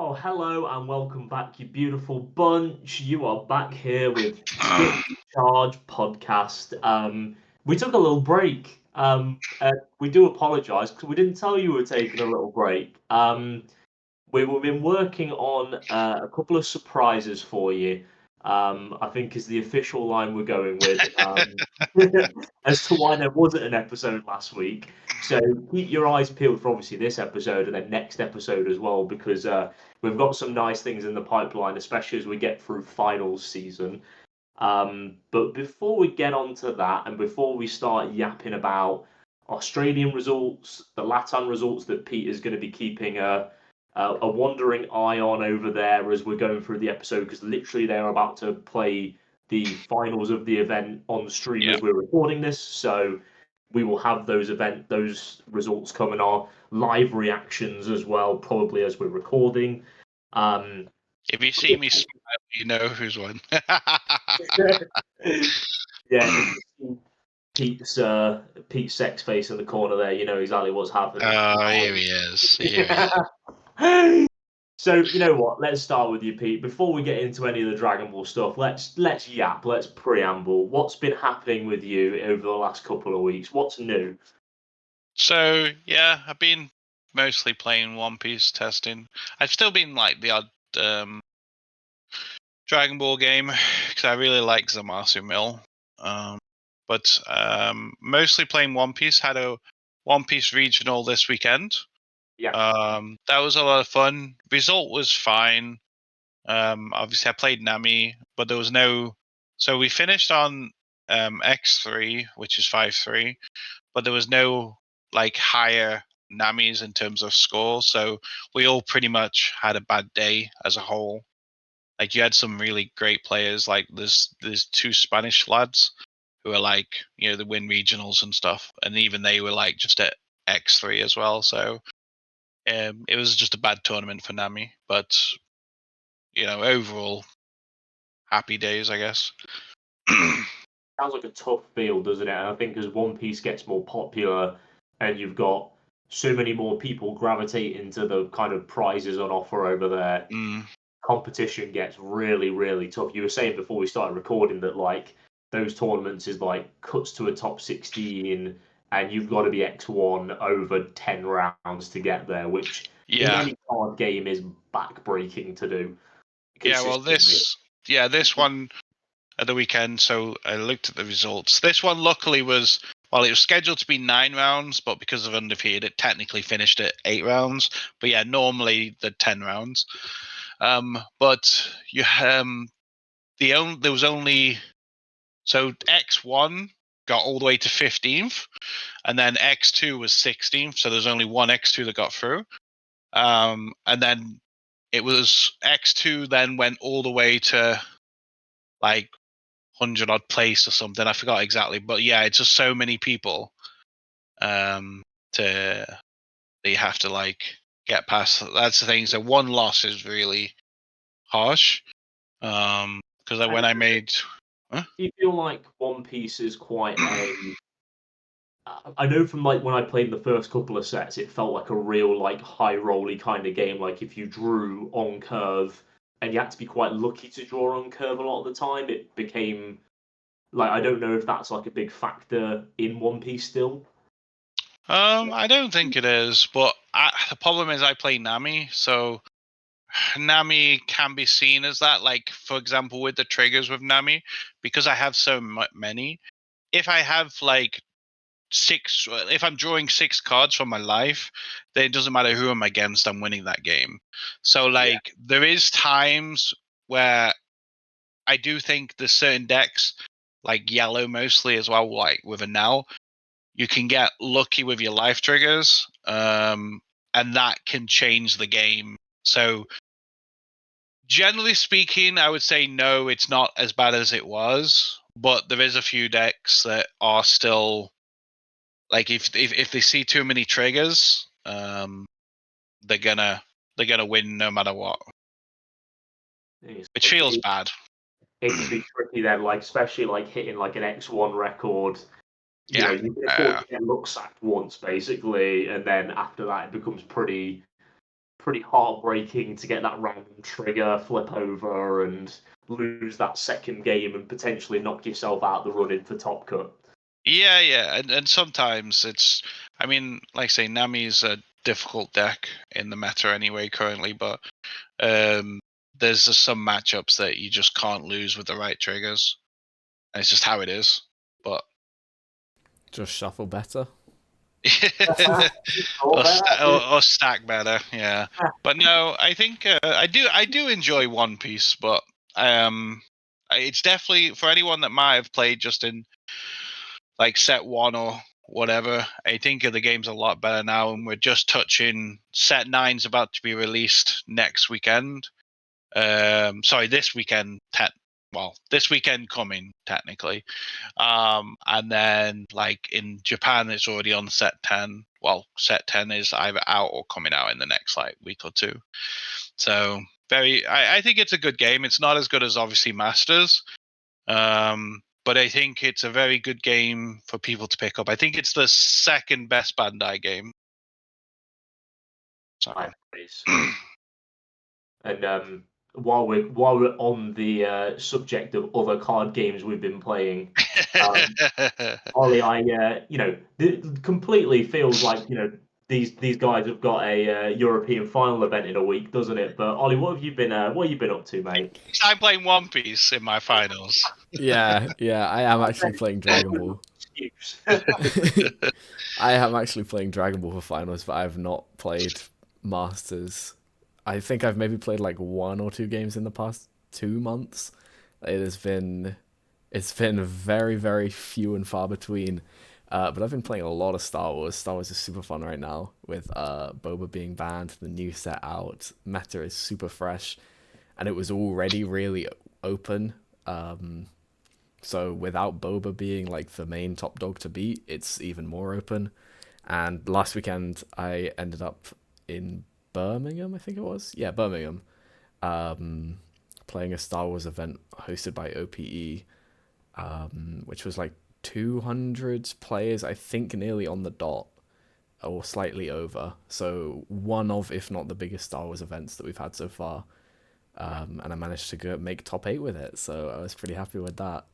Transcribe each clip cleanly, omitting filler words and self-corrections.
Well, hello and welcome back, you beautiful bunch. You are back here with Skip Charge podcast. We took a little break. We do apologise because we didn't tell you we were taking a little break. We've been working on a couple of surprises for you. I think is the official line we're going with as to why there wasn't an episode last week. So keep your eyes peeled for obviously this episode and then next episode as well, because we've got some nice things in the pipeline, especially as we get through finals season. But before we get on to that, and before we start yapping about Australian results, the Latam results that Pete is going to be keeping a wandering eye on over there as we're going through the episode, because literally they're about to play the finals of the event on stream Yeah. as we're recording this. So we will have those results coming, our live reactions as well, probably as we're recording. If you see me smile, you know who's won. Yeah, if you see Pete's sex face in the corner there, you know exactly what's happening. Here he is. Here he is. So you know what? Let's start with you, Pete. Before we get into any of the Dragon Ball stuff, let's yap, let's preamble. What's been happening with you over the last couple of weeks? What's new? So yeah, I've been mostly playing One Piece testing. I've still been like the odd Dragon Ball game because I really like Zamasu Mill. But mostly playing One Piece. Had a One Piece regional this weekend. Yeah. That was a lot of fun. Result was fine. Obviously, I played Nami, but there was no. So we finished on X3, which is 5-3, but there was no like higher Namis in terms of score. So we all pretty much had a bad day as a whole. Like you had some really great players. Like there's two Spanish lads who are like they win regionals and stuff, and even they were like just at X3 as well. So it was just a bad tournament for Nami, but overall happy days, I guess. Sounds like a tough field, doesn't it? And I think as One Piece gets more popular and you've got so many more people gravitating to the kind of prizes on offer over there, competition gets really, really tough. You were saying before we started recording that like those tournaments is like cuts to a top 16 and you've got to be X1 over 10 rounds to get there, which in any card game is backbreaking to do. Yeah, well, this one at the weekend, so I looked at the results. This one luckily was, well, it was scheduled to be 9 rounds, but because of undefeated, it technically finished at 8 rounds. But yeah, normally the 10 rounds. But you there was only, so X1 got all the way to 15th, and then X2 was 16th, so there's only one X2 that got through. And then it was X2 then went all the way to like 100 odd place or something. I forgot exactly, but yeah, it's just so many people to that you have to like get past. That's the thing. So one loss is really harsh. Because when I made, do you feel like One Piece is quite a I know from like when I played the first couple of sets, it felt like a real like high rolly kind of game. Like if you drew on curve and you had to be quite lucky to draw on curve a lot of the time, it became like I don't know if that's like a big factor in One Piece still. I don't think it is, but the problem is I play Nami, so Nami can be seen as that. Like for example, with the triggers with Nami, because I have so many. If I have like 6, if I'm drawing 6 cards from my life, then it doesn't matter who I'm against, I'm winning that game. So like there is times where I do think there's certain decks, like yellow mostly as well, like with a Nell, you can get lucky with your life triggers, and that can change the game. So generally speaking, I would say no, it's not as bad as it was, but there is a few decks that are still like if they see too many triggers, they're gonna win no matter what. Which feels bad. It can be tricky then, like especially like hitting like an X1 record. You know, you can afford to get luck sacked once basically, and then after that it becomes pretty pretty heartbreaking to get that random trigger, flip over, and lose that second game and potentially knock yourself out the running for top cut. Yeah, and sometimes it's, I mean, like I say, Nami's a difficult deck in the meta anyway currently, but there's just some matchups that you just can't lose with the right triggers. And it's just how it is. But Just shuffle better. or stack better, yeah. But no, I think I do enjoy One Piece, but it's definitely for anyone that might have played just in like set one or whatever. I think the game's a lot better now, and we're just touching set 9's about to be released next weekend. Sorry, this weekend. This weekend coming technically. And then like in Japan, it's already on set 10. Well, set 10 is either out or coming out in the next like week or two. So I think it's a good game. It's not as good as obviously Masters. But I think it's a very good game for people to pick up. I think it's the second best Bandai game. So. And while we're on the subject of other card games we've been playing, Ollie, completely feels like these guys have got a European final event in a week, doesn't it? But Ollie, what have you been up to, mate? I'm playing One Piece in my finals. Yeah, I am actually playing Dragon Ball. I am actually playing Dragon Ball for finals, but I have not played Masters. I think I've maybe played like 1 or 2 games in the past 2 months. It's been very, very few and far between. But I've been playing a lot of Star Wars. Star Wars is super fun right now with Boba being banned, the new set out. Meta is super fresh, and it was already really open. So without Boba being like the main top dog to beat, it's even more open. And last weekend I ended up in Birmingham, I think it was. Yeah, Birmingham. Playing a Star Wars event hosted by OPE, which was like 200 players, I think nearly on the dot, or slightly over. So one of, if not the biggest Star Wars events that we've had so far. And I managed to make top 8 with it, so I was pretty happy with that.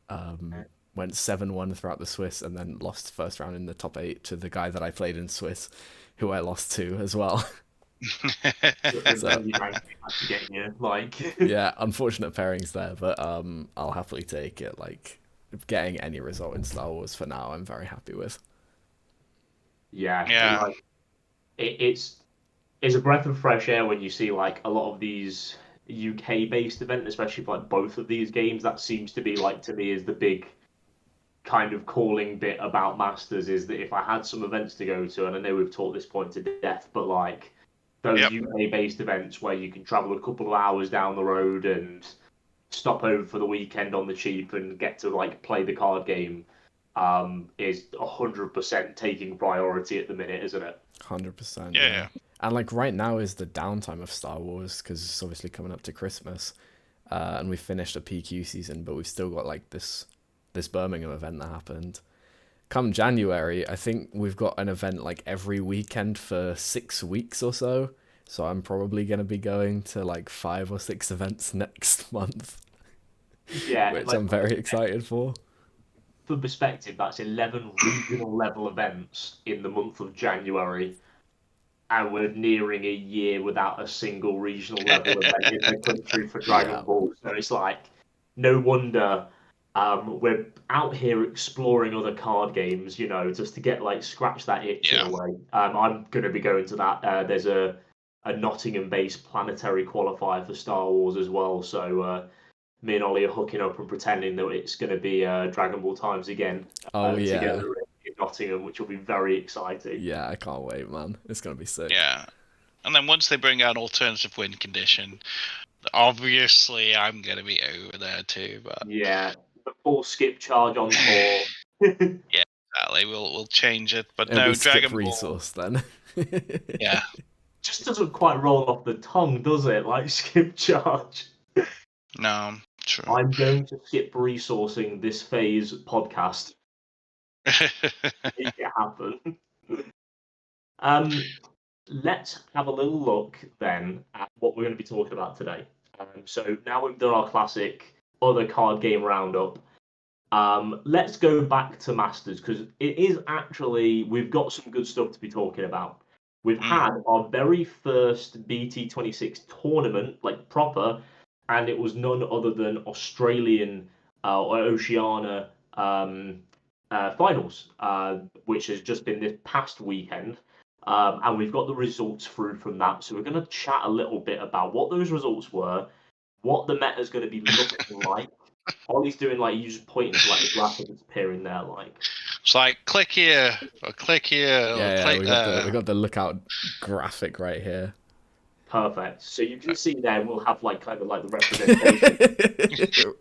Went 7-1 throughout the Swiss, and then lost first round in the top 8 to the guy that I played in Swiss, who I lost to as well. Yeah, unfortunate pairings there, but I'll happily take it. Like, getting any result in Star Wars for now, I'm very happy with. Yeah. Like, it's a breath of fresh air when you see like a lot of these UK-based events, especially for like both of these games. That seems to be like, to me, is the big kind of calling bit about Masters, is that if I had some events to go to, and I know we've talked this point to death, but like those UK-based events where you can travel a couple of hours down the road and stop over for the weekend on the cheap and get to like play the card game, is 100% taking priority at the minute, isn't it? 100%. Yeah. And like right now is the downtime of Star Wars, because it's obviously coming up to Christmas, and we finished a PQ season, but we've still got like this Birmingham event that happened. Come January, I think we've got an event like every weekend for 6 weeks or so. So I'm probably going to be going to like 5 or 6 events next month. Yeah, which I'm very excited for. For perspective, that's 11 regional level events in the month of January, and we're nearing a year without a single regional level event in the country for Dragon Ball. So it's like, no wonder we're out here exploring other card games, just to get like scratch that itch in a way. I'm going to be going to that. There's a Nottingham-based planetary qualifier for Star Wars as well. So me and Ollie are hooking up and pretending that it's going to be Dragon Ball times again. Together in Nottingham, which will be very exciting. Yeah, I can't wait, man. It's going to be sick. Yeah. And then once they bring out alternative win condition, obviously I'm going to be over there too. But yeah, the full skip charge on 4. Yeah, exactly. We'll change it, but it'll no, be Dragon skip Ball. resource then. Yeah. Just doesn't quite roll off the tongue, does it? Like skip charge. No, true. I'm going to skip resourcing this phase podcast. Make it happen. let's have a little look then at what we're going to be talking about today. So now we've done our classic other card game roundup. Let's go back to Masters because it is actually, we've got some good stuff to be talking about. We've had our very first BT26 tournament, like proper, and it was none other than Australian or Oceania finals, which has just been this past weekend. And we've got the results through from that. So we're going to chat a little bit about what those results were, what the meta is going to be looking like. Ollie's doing like you just pointing to like the graphic that's appearing there, like It's like click here or click here or Yeah, click we there. got the lookout graphic right here. perfect. So you can see there we'll have like kind of like the representation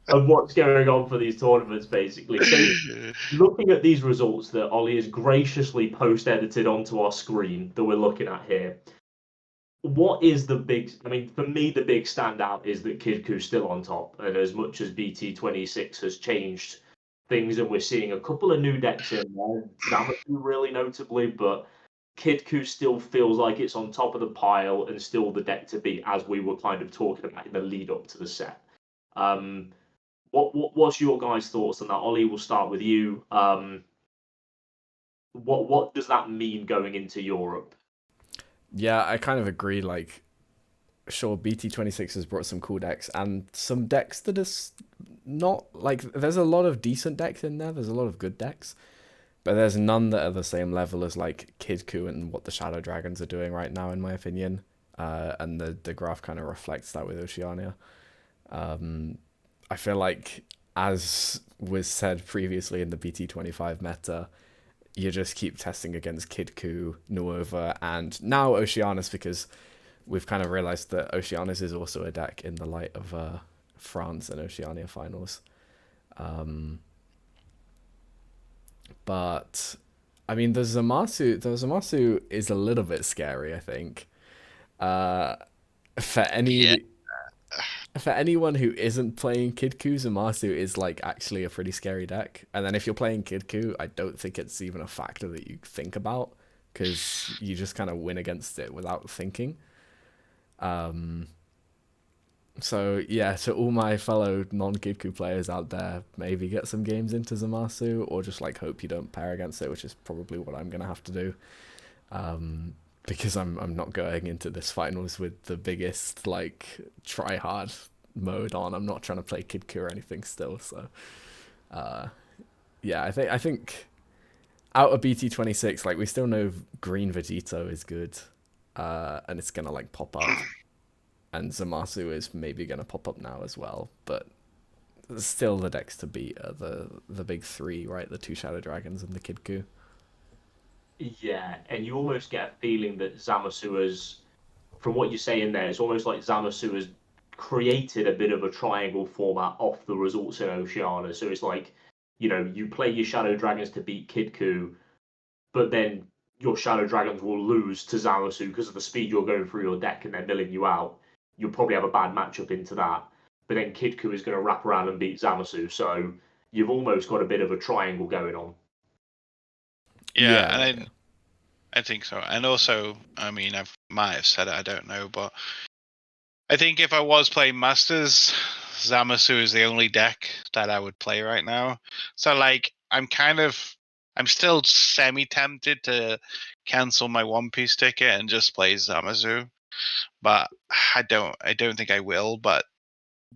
of what's going on for these tournaments, basically. So looking at these results that Ollie has graciously post-edited onto our screen that we're looking at here, what is the big? I mean, for me, the big standout is that Kid Ku's still on top, and as much as BT26 has changed things, and we're seeing a couple of new decks in there, Zamasu really notably, but Kid Ku still feels like it's on top of the pile and still the deck to beat, as we were kind of talking about in the lead up to the set. What's your guys' thoughts on that? Ollie, we'll start with you. What does that mean going into Europe? Yeah, I kind of agree. Like, sure, BT26 has brought some cool decks and some decks that is not like. There's a lot of decent decks in there. There's a lot of good decks, but there's none that are the same level as like Kid Ku and what the Shadow Dragons are doing right now, in my opinion. And the graph kind of reflects that with Oceania. I feel like, as was said previously in the BT25 meta, you just keep testing against Kid Ku, Nuova, and now Oceanus, because we've kind of realized that Oceanus is also a deck in the light of France and Oceania finals. But I mean, the Zamasu is a little bit scary, I think. For any for anyone who isn't playing Kid Ku, Zamasu is like actually a pretty scary deck. And then if you're playing Kid Ku, I don't think it's even a factor that you think about, because you just kind of win against it without thinking. So yeah, to all my fellow non-Kid Ku players out there, maybe get some games into Zamasu, or just like hope you don't pair against it, which is probably what I'm gonna have to do. Because I'm not going into this finals with the biggest like try hard mode on. I'm not trying to play Kid Ku or anything still. So yeah, I think out of BT26, like we still know Green Vegito is good, and it's gonna like pop up, and Zamasu is maybe gonna pop up now as well. But still, the decks to beat are the big three, right? The two Shadow Dragons and the Kid Ku. Yeah, and you almost get a feeling that Zamasu has, from what you're saying there, it's almost like Zamasu has created a bit of a triangle format off the results in Oceania. So it's like, you play your Shadow Dragons to beat Kid Ku, but then your Shadow Dragons will lose to Zamasu because of the speed you're going through your deck and they're milling you out. You'll probably have a bad matchup into that. But then Kid Ku is going to wrap around and beat Zamasu. So you've almost got a bit of a triangle going on. Yeah, and I think so. And also, I mean, I might have said it, I don't know, but I think if I was playing Masters, Zamasu is the only deck that I would play right now. So like, I'm still semi-tempted to cancel my One Piece ticket and just play Zamasu, but I don't think I will. But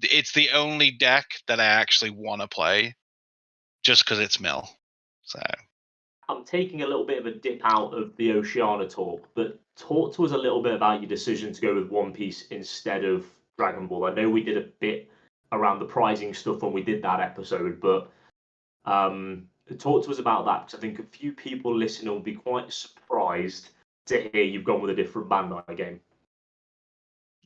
it's the only deck that I actually want to play, just because it's Mill. So I'm taking a little bit of a dip out of the Oceania talk, but talk to us a little bit about your decision to go with One Piece instead of Dragon Ball. I know we did a bit around the pricing stuff when we did that episode, but talk to us about that, because I think a few people listening will be quite surprised to hear you've gone with a different Bandai game.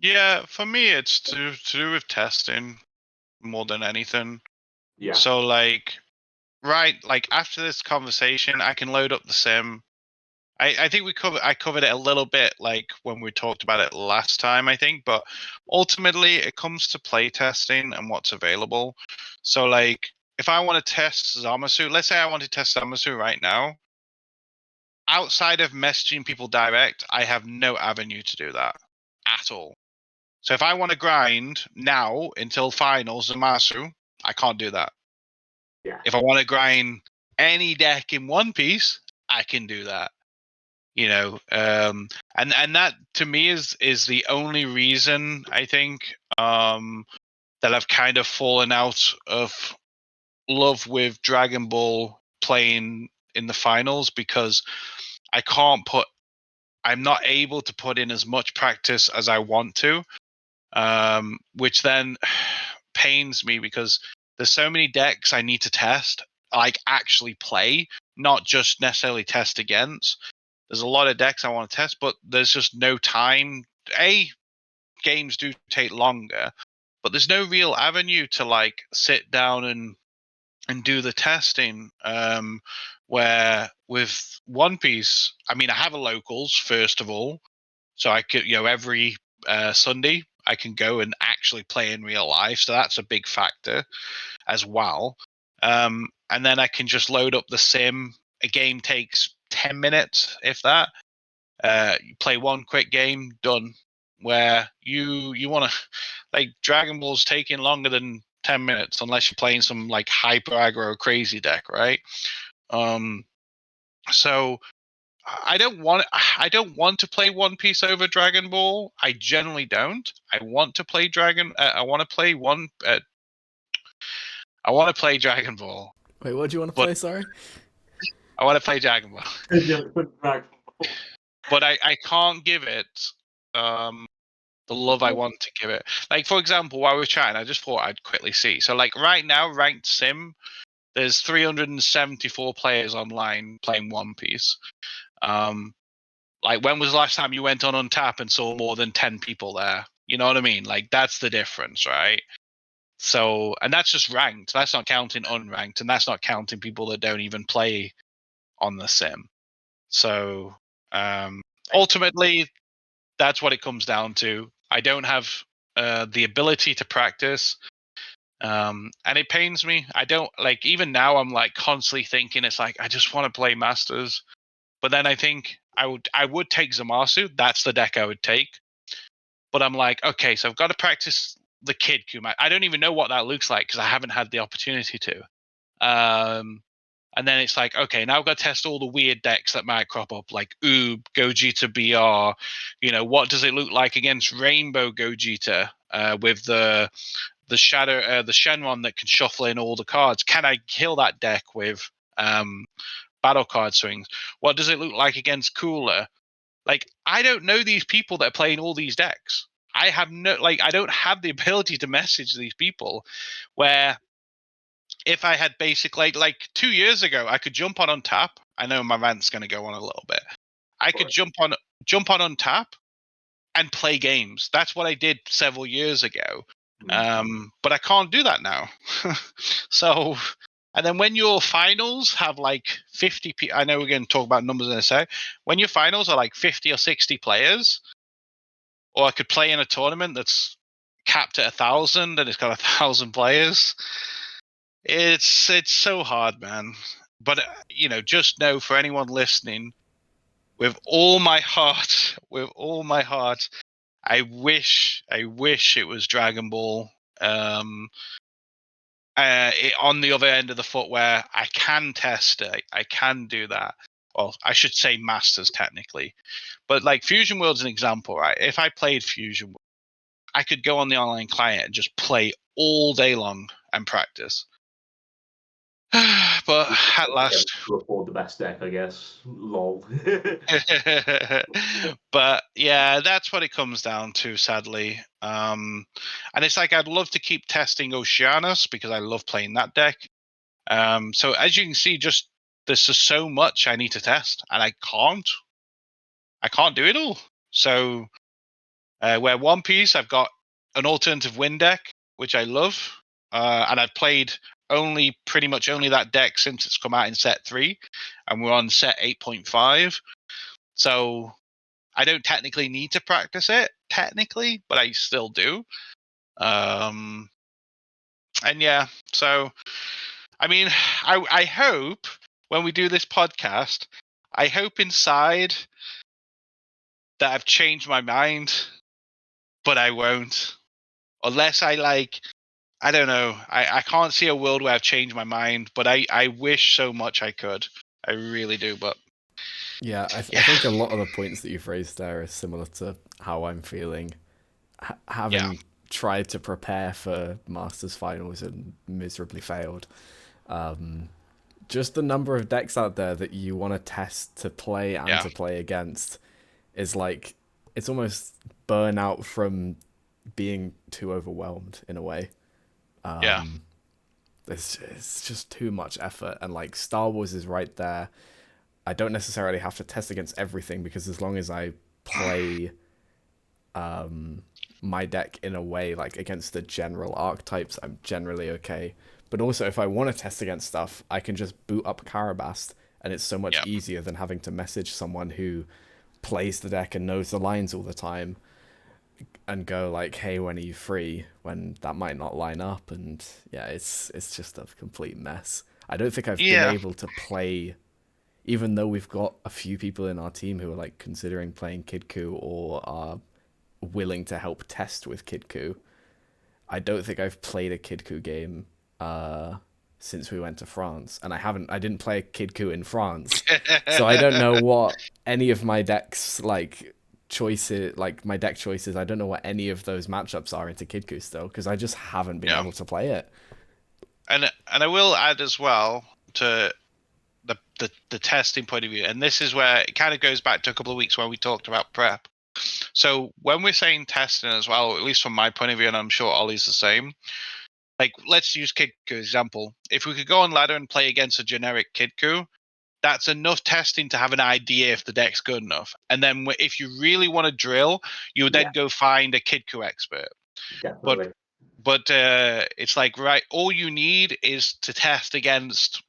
yeah, for me, it's to do with testing more than anything. Yeah. So like, right, like after this conversation, I can load up the sim. I think I covered it a little bit like when we talked about it last time, I think, but ultimately it comes to play testing and what's available. So like, if I want to test Zamasu, let's say I want to test Zamasu right now, outside of messaging people direct, I have no avenue to do that at all. So if I want to grind now until finals Zamasu, I can't do that. Yeah. If I want to grind any deck in One Piece, I can do that. You know, and that to me is the only reason I think that I've kind of fallen out of love with Dragon Ball playing in the finals, because I'm not able to put in as much practice as I want to, which then pains me because there's so many decks I need to test, like actually play, not just necessarily test against. There's a lot of decks I want to test, but there's just no time. Games do take longer, but there's no real avenue to like sit down and do the testing. Where with One Piece, I mean, I have a locals first of all, so I could, every Sunday I can go and actually play in real life. So that's a big factor as well. And then I can just load up the sim. A game takes 10 minutes, if that. You play one quick game, done. Where you want to, like, Dragon Ball's taking longer than 10 minutes unless you're playing some like hyper aggro crazy deck, right? So I don't want to play One Piece over Dragon Ball. I generally don't. I want to play I want to play I want to play Dragon Ball. Wait, what do you want to But play? Sorry. I want to play Dragon Ball. But I can't give it the love I want to give it. Like, for example, while we were chatting, I just thought I'd quickly see. So like right now, ranked sim, there's 374 players online playing One Piece. Like, when was the last time you went on Untap and saw more than 10 people there? You know what I mean? Like, that's the difference, right? So, and that's just ranked. That's not counting unranked, and that's not counting people that don't even play on the sim. So, ultimately, that's what it comes down to. I don't have the ability to practice, and it pains me. I don't, like, even now I'm like constantly thinking, it's like I just want to play Masters, but then I think I would take Zamasu. That's the deck I would take. But I'm like, okay, so I've got to practice the Kid Kumai. I don't even know what that looks like because I haven't had the opportunity to. And then it's like, okay, now I've got to test all the weird decks that might crop up, like Oob, Gogeta BR. What does it look like against Rainbow Gogeta with the Shadow, the Shenron that can shuffle in all the cards? Can I kill that deck with battle card swings? What does it look like against Cooler? Like, I don't know these people that are playing all these decks. I don't have the ability to message these people. Where if I had basically, like 2 years ago, I could jump on Untap. I know my rant's going to go on a little bit. I could jump on Untap and play games. That's what I did several years ago. But I can't do that now. So, and then when your finals have like 50 people, I know we're going to talk about numbers in a sec. When your finals are like 50 or 60 players, or I could play in a tournament that's capped at 1,000 and it's got 1,000 players. It's so hard, man. But just know, for anyone listening, with all my heart, I wish it was Dragon Ball. On the other end of the foot, where I can test it, I can do that. Well, I should say Masters technically, but like Fusion World's an example, right? If I played Fusion World, I could go on the online client and just play all day long and practice. But at last, to afford the best deck, I guess. Lol. but yeah, that's what it comes down to, sadly. And it's like, I'd love to keep testing Oceanus because I love playing that deck. So as you can see, there's just so much I need to test, and I can't do it all. So where One Piece, I've got an alternative win deck, which I love, and I've played pretty much only that deck since it's come out in set 3, and we're on set 8.5. So I don't technically need to practice it, but I still do. And yeah, so I mean, I hope when we do this podcast, I hope inside that I've changed my mind, but I won't. Unless I don't know. I can't see a world where I've changed my mind, but I wish so much I could. I really do, but Yeah, I think a lot of the points that you've raised there are similar to how I'm feeling. Having tried to prepare for Masters finals and miserably failed. Just the number of decks out there that you want to test to play and to play against is like, it's almost burnout from being too overwhelmed in a way. It's just too much effort, and like Star Wars is right there. I don't necessarily have to test against everything, because as long as I play my deck in a way like against the general archetypes, I'm generally okay. But also, if I want to test against stuff, I can just boot up Karabast, and it's so much easier than having to message someone who plays the deck and knows the lines all the time and go like, hey, when are you free, when that might not line up. And yeah, it's just a complete mess. I don't think I've been able to play, even though we've got a few people in our team who are like considering playing Kid Coup or are willing to help test with Kid Coup. I don't think I've played a Kid Coup game since we went to France, and I didn't play a Kid Coup in France, so I don't know what any of my decks like choices, like my deck choices. I don't know what any of those matchups are into Kid Coup still, because I just haven't been able to play it. And I will add as well to the testing point of view, and this is where it kind of goes back to a couple of weeks when we talked about prep. So when we're saying testing as well, at least from my point of view, and I'm sure Ollie's the same, like let's use Kid Coup example. If we could go on ladder and play against a generic Kid Coup, that's enough testing to have an idea if the deck's good enough. And then if you really want to drill, you would then go find a Kid Coup expert. Definitely. But it's like, right, all you need is to test against,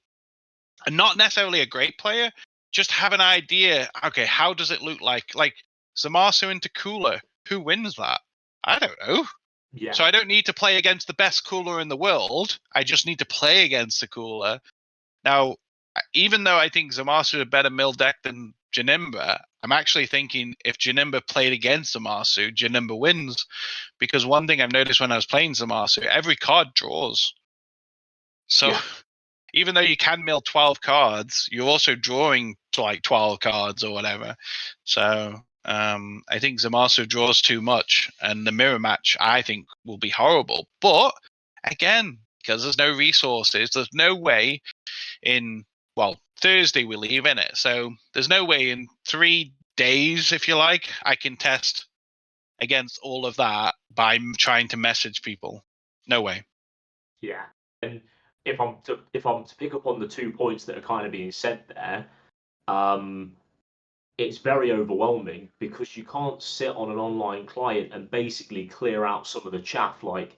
and not necessarily a great player, just have an idea. Okay, how does it look like? Like Zamasu into Cooler, who wins that? I don't know. Yeah. So I don't need to play against the best Cooler in the world. I just need to play against the Cooler. Now, even though I think Zamasu is a better mill deck than Janimba, I'm actually thinking if Janimba played against Zamasu, Janimba wins. Because one thing I've noticed when I was playing Zamasu, every card draws. So even though you can mill 12 cards, you're also drawing to like 12 cards or whatever. So I think Zamasu draws too much, and the mirror match, I think, will be horrible. But again, because there's no resources, there's no way in, well, Thursday we leave, in it. So there's no way in 3 days, if you like, I can test against all of that by trying to message people. No way. Yeah. And if I'm to pick up on the 2 points that are kind of being said there, it's very overwhelming because you can't sit on an online client and basically clear out some of the chaff. Like,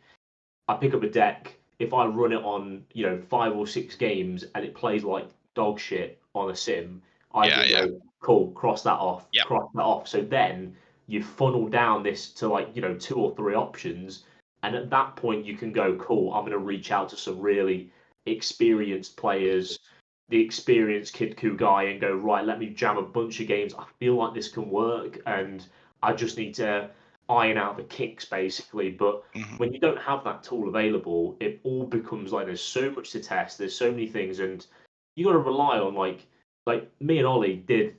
I pick up a deck, if I run it on, 5 or 6 games and it plays like dog shit on a sim, I can go, cool, cross that off, cross that off. So then you funnel down this to like, 2 or 3 options. And at that point you can go, cool, I'm going to reach out to some really experienced players, the experienced Kid Coup guy, and go, right, let me jam a bunch of games. I feel like this can work, and I just need to iron out the kinks basically. But when you don't have that tool available, it all becomes like there's so much to test, there's so many things, and you got to rely on like me and Ollie did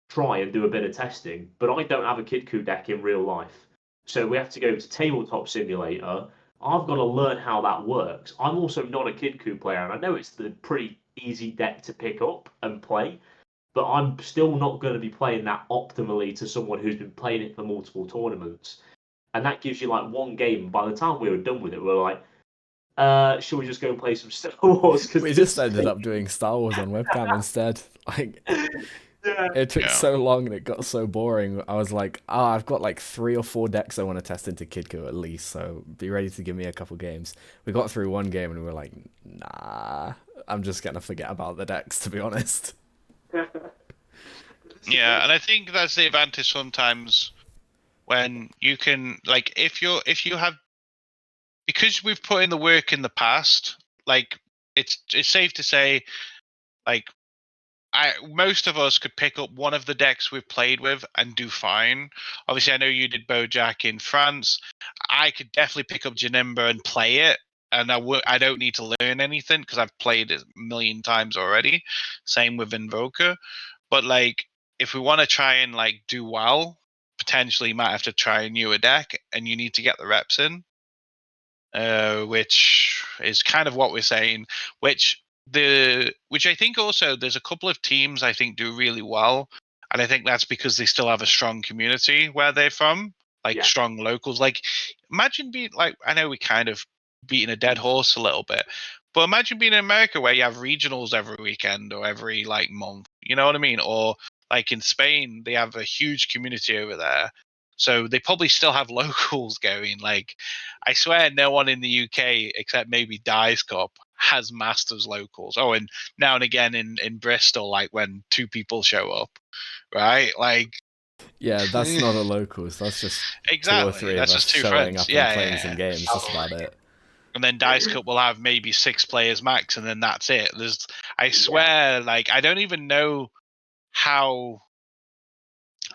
try and do a bit of testing, but I don't have a Kid Coup deck in real life, so we have to go to Tabletop Simulator. I've got to learn how that works. I'm also not a Kid Coup player, and I know it's the pretty easy deck to pick up and play, but I'm still not going to be playing that optimally to someone who's been playing it for multiple tournaments. And that gives you like one game. By the time we were done with it, we were like, should we just go and play some Star Wars? We just ended up doing Star Wars on webcam instead. Like, it took so long and it got so boring. I was like, I've got like 3 or 4 decks I want to test into Kid Coup at least, so be ready to give me a couple games. We got through one game and we were like, nah, I'm just going to forget about the decks, to be honest. Yeah, and I think that's the advantage sometimes when you can, like, if you have, because we've put in the work in the past, like it's safe to say, like, most of us could pick up one of the decks we've played with and do fine. Obviously, I know you did Bojack in France. I could definitely pick up Janimba and play it, and I don't need to learn anything because I've played it a million times already. Same with Invoker. But like, if we want to try and like do well, potentially you might have to try a newer deck, and you need to get the reps in. Which is kind of what we're saying. Which I think also there's a couple of teams I think do really well, and I think that's because they still have a strong community where they're from, like Yeah. strong locals. Like imagine being like, I know we kind of beating a dead horse a little bit, but imagine being in America where you have regionals every weekend or every like month. You know what I mean? Or like in Spain, they have a huge community over there. So they probably still have locals going. Like, I swear no one in the UK except maybe Dice Cup has Masters locals. Oh, and now and again in Bristol, like when two people show up, right? Like, Yeah, that's not a locals. That's just two or exactly. three of That's us just two showing friends. up and Yeah, playing yeah, some yeah. games. That's about it. And then Dice Cup will have maybe 6 players max, and then that's it. I Yeah. swear, like, I don't even know how.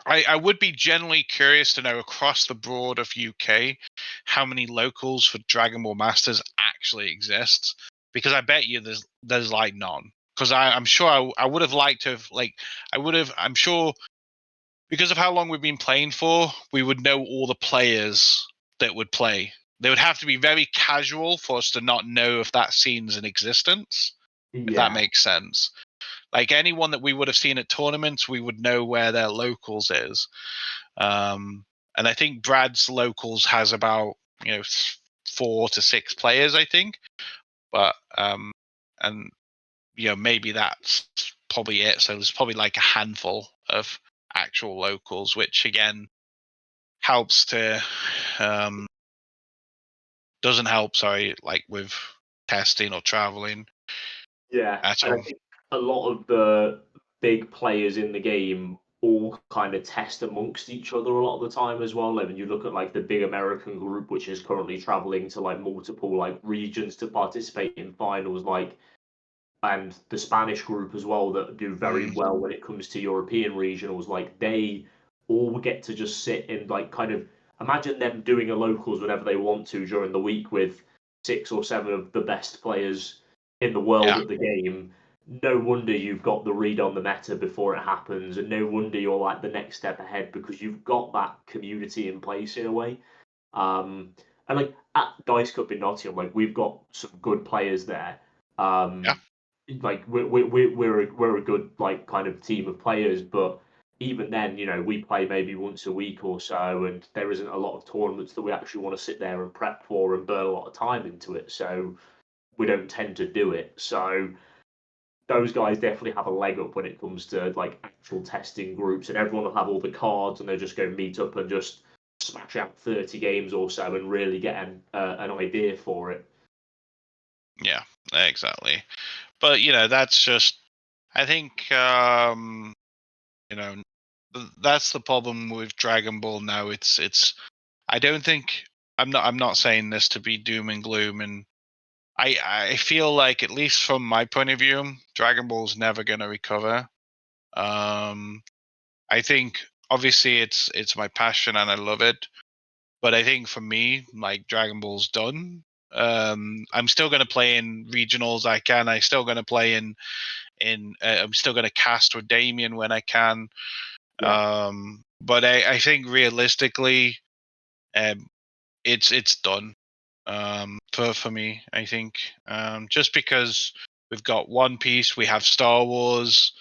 I would be genuinely curious to know across the broad of UK how many locals for Dragon Ball Masters actually exists, because I bet you there's like none. Because I'm sure I would have liked to have, like, I'm sure, because of how long we've been playing for, we would know all the players that would play. They would have to be very casual for us to not know if that scene's in existence, if that Yeah. makes sense. Like anyone that we would have seen at tournaments, we would know where their locals is. And I think Brad's locals has about 4 to 6 players, I think. But and maybe that's probably it. So there's probably like a handful of actual locals, which again helps to doesn't help. Sorry, like with testing or traveling Yeah, at and I all. think a lot of the big players in the game all kind of test amongst each other a lot of the time as well. Like when you look at like the big American group, which is currently traveling to like multiple like regions to participate in finals, like and the Spanish group as well that do very Mm, well when it comes to European regionals. Like they all get to just sit and like kind of imagine them doing a locals whenever they want to during the week with 6 or 7 of the best players in the world yeah, at the game. No wonder you've got the read on the meta before it happens, and no wonder you're like the next step ahead because you've got that community in place in a way. Um, and like at Dice Cup in Nottingham, like we've got some good players there. yeah, Like we're a good like kind of team of players, but even then, we play maybe once a week or so, and there isn't a lot of tournaments that we actually want to sit there and prep for and burn a lot of time into it. So we don't tend to do it. So those guys definitely have a leg up when it comes to like actual testing groups, and everyone will have all the cards, and they'll just go meet up and just smash out 30 games or so and really get an idea for it. yeah, exactly. But that's just, I think, you know, that's the problem with Dragon Ball now. It's. I don't think I'm not saying this to be doom and gloom, and I feel like, at least from my point of view, Dragon Ball's never gonna recover. Um, I think obviously it's my passion and I love it, but I think for me, like, Dragon Ball's done. I'm still gonna play in regionals. I still gonna play in I'm still gonna cast with Damien when I can. Yeah. But I think realistically, um, it's done. For me, I think, just because we've got One Piece, we have Star Wars,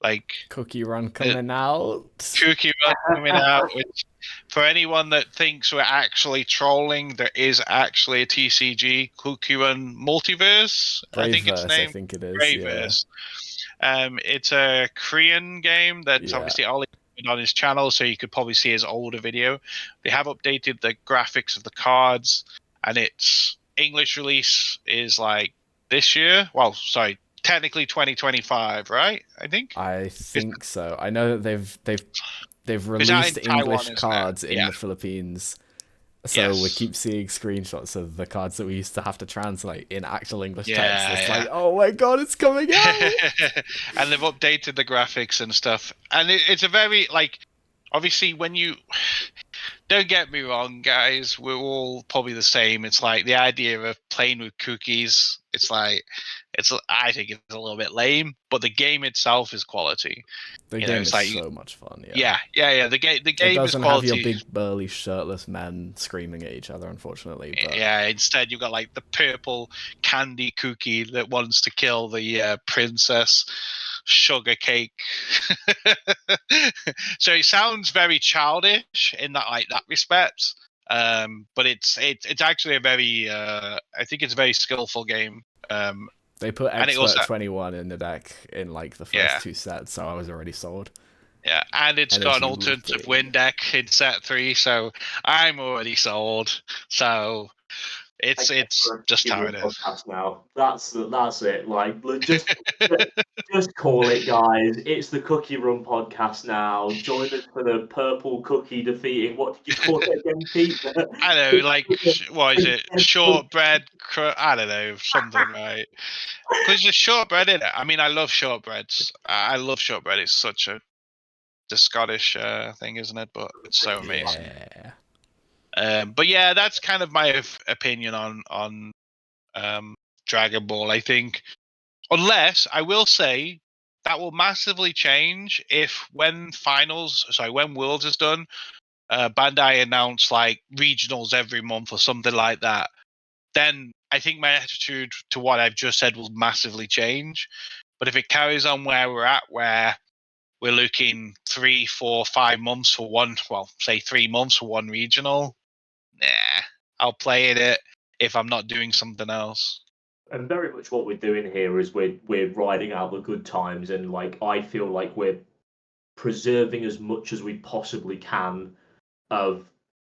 like, Cookie Run uh, coming out. Kooky Run coming out. Which, for anyone that thinks we're actually trolling, there is actually a TCG, Kooky Run Multiverse. I think it's Braveverse, I named think it is. Yeah. Brayverse. It's a Korean game that's Yeah. obviously Ollie put on his channel, so you could probably see his older video. They have updated the graphics of the cards, and its English release is like this year. Well, sorry, technically 2025, right? I think I it's, think so. I know that they've it's out in released Taiwan, English isn't it? cards in Yeah, the Philippines, So we keep seeing screenshots of the cards that we used to have to translate in actual English text. It's like, oh my god, it's coming out! And they've updated the graphics and stuff. And it's a very, like, obviously when you... Don't get me wrong, guys, we're all probably the same. It's like the idea of playing with cookies, I think it's a little bit lame, but the game itself is quality. The game is so much fun, yeah. The game it doesn't is quality. Have your big burly shirtless men screaming at each other, unfortunately. But... yeah, instead you've got like the purple candy cookie that wants to kill the princess sugar cake. So it sounds very childish in that respect. But it's actually a very I think it's a very skillful game. They put Expert 21 in the deck in like the first 2 sets, so I was already sold. Yeah, and it's got an alternative win deck in set 3, so I'm already sold. So it's just how it is. Now that's it. Like just call it, guys. It's the Cookie Run podcast now. Join us for the purple cookie defeating. What did you call it again, Pete? I don't know, like what is it? Shortbread? I don't know, something, right? Because there's shortbread in it. I mean, I love shortbreads. I love shortbread. It's such the Scottish thing, isn't it? But it's so amazing. Yeah. But yeah, that's kind of my opinion on Dragon Ball. I think, unless I will say that will massively change if when Worlds is done, Bandai announce like regionals every month or something like that. Then I think my attitude to what I've just said will massively change. But if it carries on where we're at, where we're looking 3, 4, 5 months for one, well, say 3 months for one regional, I'll play it if I'm not doing something else. And very much what we're doing here is we're riding out the good times, and like I feel like we're preserving as much as we possibly can of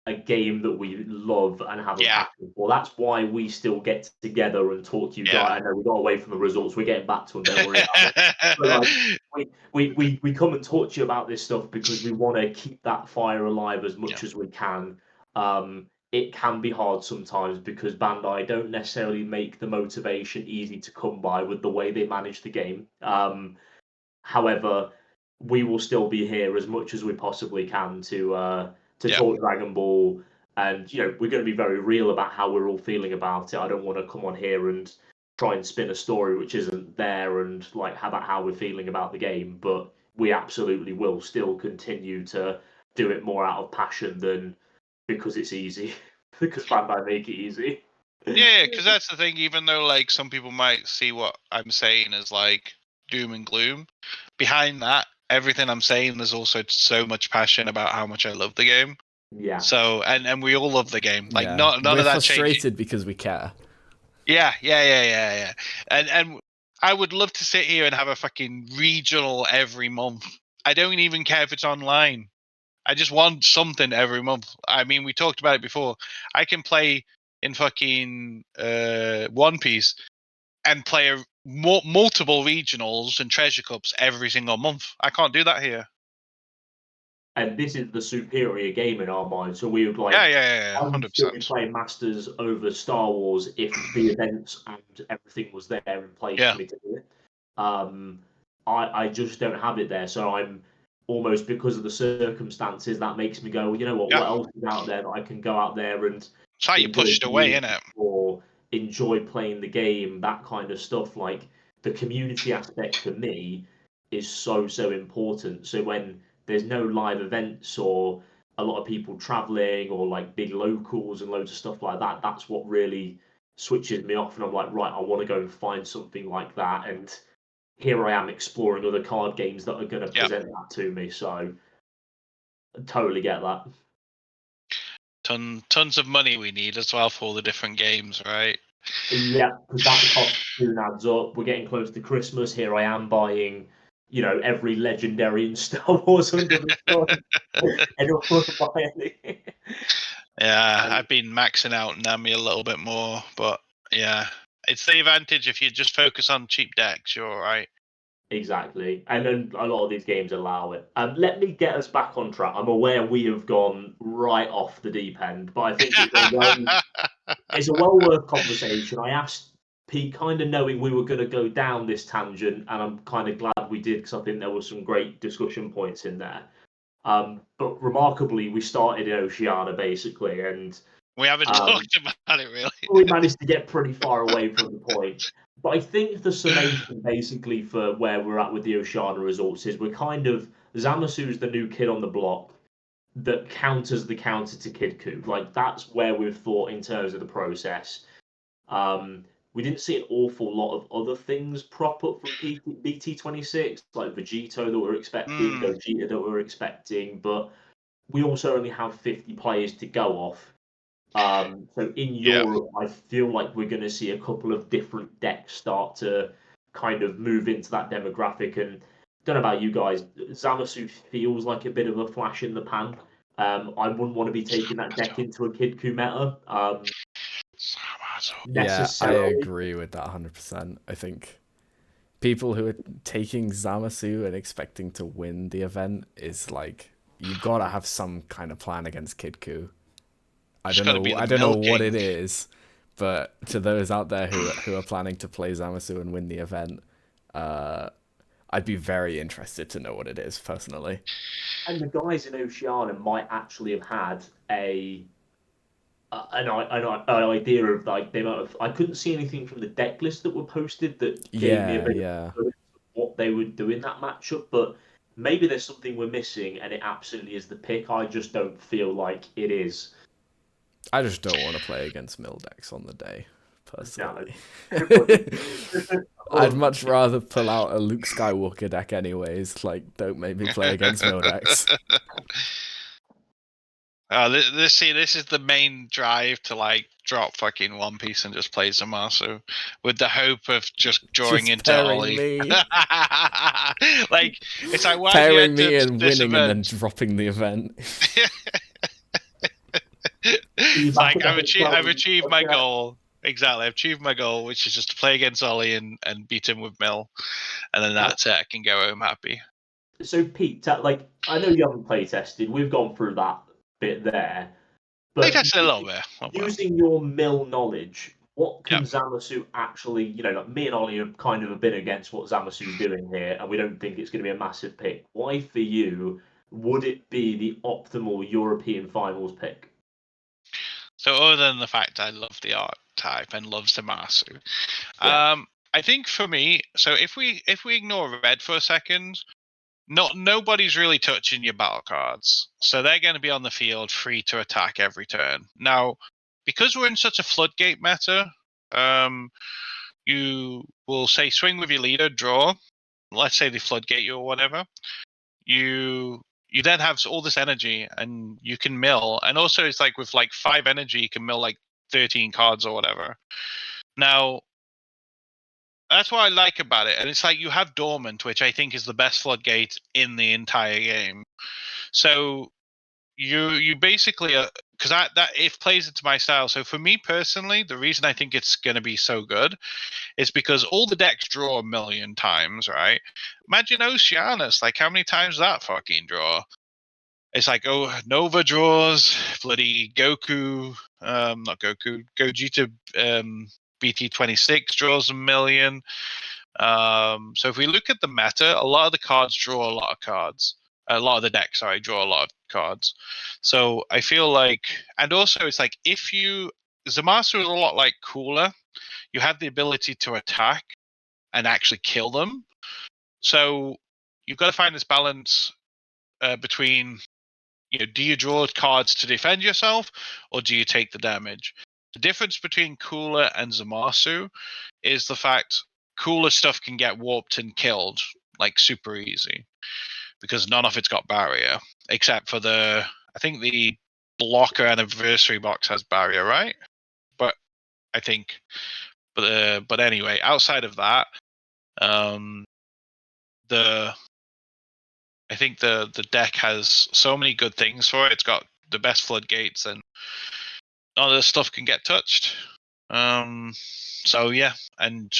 a game that we love and have a passion for. That's why we still get together and talk to you guys. I know we got away from the results. We're getting back to them. Don't worry about it. But like, we come and talk to you about this stuff because we want to keep that fire alive as much as we can. It can be hard sometimes because Bandai don't necessarily make the motivation easy to come by with the way they manage the game. However, we will still be here as much as we possibly can to talk Dragon Ball, and we're going to be very real about how we're all feeling about it. I don't want to come on here and try and spin a story which isn't there and like about how we're feeling about the game, but we absolutely will still continue to do it more out of passion than because it's easy, because Bandai make it easy. Yeah, because that's the thing. Even though like some people might see what I'm saying as like doom and gloom, behind that, everything I'm saying, there's also so much passion about how much I love the game. Yeah. So and we all love the game. Like none We're of that frustrated because we care. Yeah. And I would love to sit here and have a fucking regional every month. I don't even care if it's online. I just want something every month. I mean, we talked about it before. I can play in fucking One Piece and play multiple regionals and treasure cups every single month. I can't do that here. And this is the superior game in our mind. So we would like, I would still be playing Masters over Star Wars if the events and everything was there in place for me to do it. I just don't have it there. So I'm almost, because of the circumstances, that makes me go, you know what else is out there that I can go out there and it's how you pushed away, innit? Or enjoy playing the game, that kind of stuff. Like the community aspect for me is so important. So when there's no live events or a lot of people traveling or like big locals and loads of stuff like that, that's what really switches me off. And I'm like, right, I want to go and find something like that. And here I am exploring other card games that are going to present that to me. So I totally get that. Tons of money we need as well for all the different games, right? Yeah, because that cost soon adds up. We're getting close to Christmas. Here I am buying, every legendary in Star Wars under the sun. I don't want to buy any. Yeah, I've been maxing out Nami a little bit more, but yeah, it's the advantage if you just focus on cheap decks, you're all right. Exactly. And then a lot of these games allow it. Let me get us back on track. I'm aware we have gone right off the deep end, but I think it's a well worth conversation. I asked Pete, kind of knowing we were going to go down this tangent, and I'm kind of glad we did because I think there were some great discussion points in there. But remarkably, we started in Oceania basically, and we haven't talked about it really. we managed to get pretty far away from the point. But I think the summation basically for where we're at with the Oceania results is we're kind of Zamasu's the new kid on the block that counters the counter to Kid Coup. Like that's where we've thought in terms of the process. We didn't see an awful lot of other things prop up from BT26, like Vegito that we're expecting, Gogeta that we're expecting, but we also only have 50 players to go off. So in Europe, I feel like we're going to see a couple of different decks start to kind of move into that demographic. And don't know about you guys, Zamasu feels like a bit of a flash in the pan. I wouldn't want to be taking that deck into a Kid Coup meta. Yeah, I agree with that 100%. I think people who are taking Zamasu and expecting to win the event is like, you gotta have some kind of plan against Kid Coup. I don't know what it is, but to those out there who are planning to play Zamasu and win the event, I'd be very interested to know what it is personally. And the guys in Oceania might actually have had an idea of like they might have. I couldn't see anything from the deck list that were posted that gave me a bit of what they would do in that matchup, but maybe there's something we're missing, and it absolutely is the pick. I just don't feel like it is. I just don't want to play against mill decks on the day, personally. I'd much rather pull out a Luke Skywalker deck anyways. Like, don't make me play against mill decks. This is the main drive to like drop fucking One Piece and just play Zamasu with the hope of just drawing into Ollie. Like it's like why pairing me and winning event? And then dropping the event. It's like I've achieved my goal. Exactly, I've achieved my goal, which is just to play against Ollie and beat him with Mill, and then that's it. I can go home happy. So Pete, like I know you haven't play tested. We've gone through that bit there, but a little bit. Using your mill knowledge, what can Zamasu actually? You know, like me and Ollie have kind of a bit against what Zamasu's doing here, and we don't think it's going to be a massive pick. Why, for you, would it be the optimal European finals pick? So, other than the fact I love the art type and love Zamasu, I think for me, so if we ignore red for a second. Nobody's really touching your battle cards, so they're going to be on the field free to attack every turn. Now, because we're in such a floodgate meta, you will say swing with your leader, draw. Let's say they floodgate you or whatever. You then have all this energy and you can mill, and also it's like with like 5 energy you can mill like 13 cards or whatever. Now, that's what I like about it, and it's like you have Dormant, which I think is the best floodgate in the entire game. So you basically because that it plays into my style. So for me personally, the reason I think it's going to be so good is because all the decks draw a million times, right? Imagine Oceanus, like how many times that fucking draw? It's like, oh, Nova draws, bloody Goku, not Goku, Gogeta, BT26 draws a million. So if we look at the meta, a lot of the cards draw a lot of cards. A lot of the decks, sorry, draw a lot of cards. So I feel like, and also it's like if you, Zamasu is a lot like Cooler. You have the ability to attack and actually kill them. So you've got to find this balance between, do you draw cards to defend yourself or do you take the damage? The difference between Cooler and Zamasu is the fact Cooler stuff can get warped and killed like super easy because none of it's got barrier except for I think the blocker anniversary box has barrier, right? But I think, but anyway, outside of that, I think the deck has so many good things for it. It's got the best floodgates and none of this stuff can get touched. So yeah, and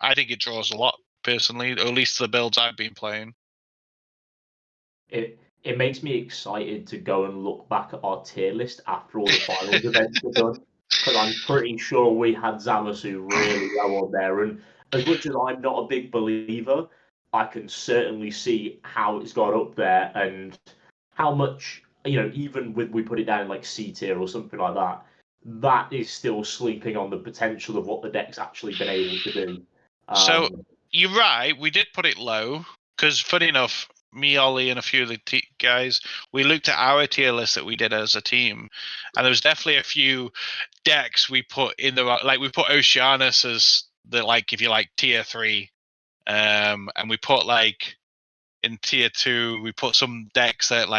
I think it draws a lot. personally, or at least the builds I've been playing. It makes me excited to go and look back at our tier list after all the finals events are done, because I'm pretty sure we had Zamasu really low on there. And as much as I'm not a big believer, I can certainly see how it's got up there and how much, even with we put it down like C tier or something like that, that is still sleeping on the potential of what the deck's actually been able to do. So you're right. We did put it low because, funny enough, me, Ollie, and a few of the guys, we looked at our tier list that we did as a team, and there was definitely a few decks we put in the like. We put Oceanus as the if you like tier 3, and we put in tier 2 we put some decks that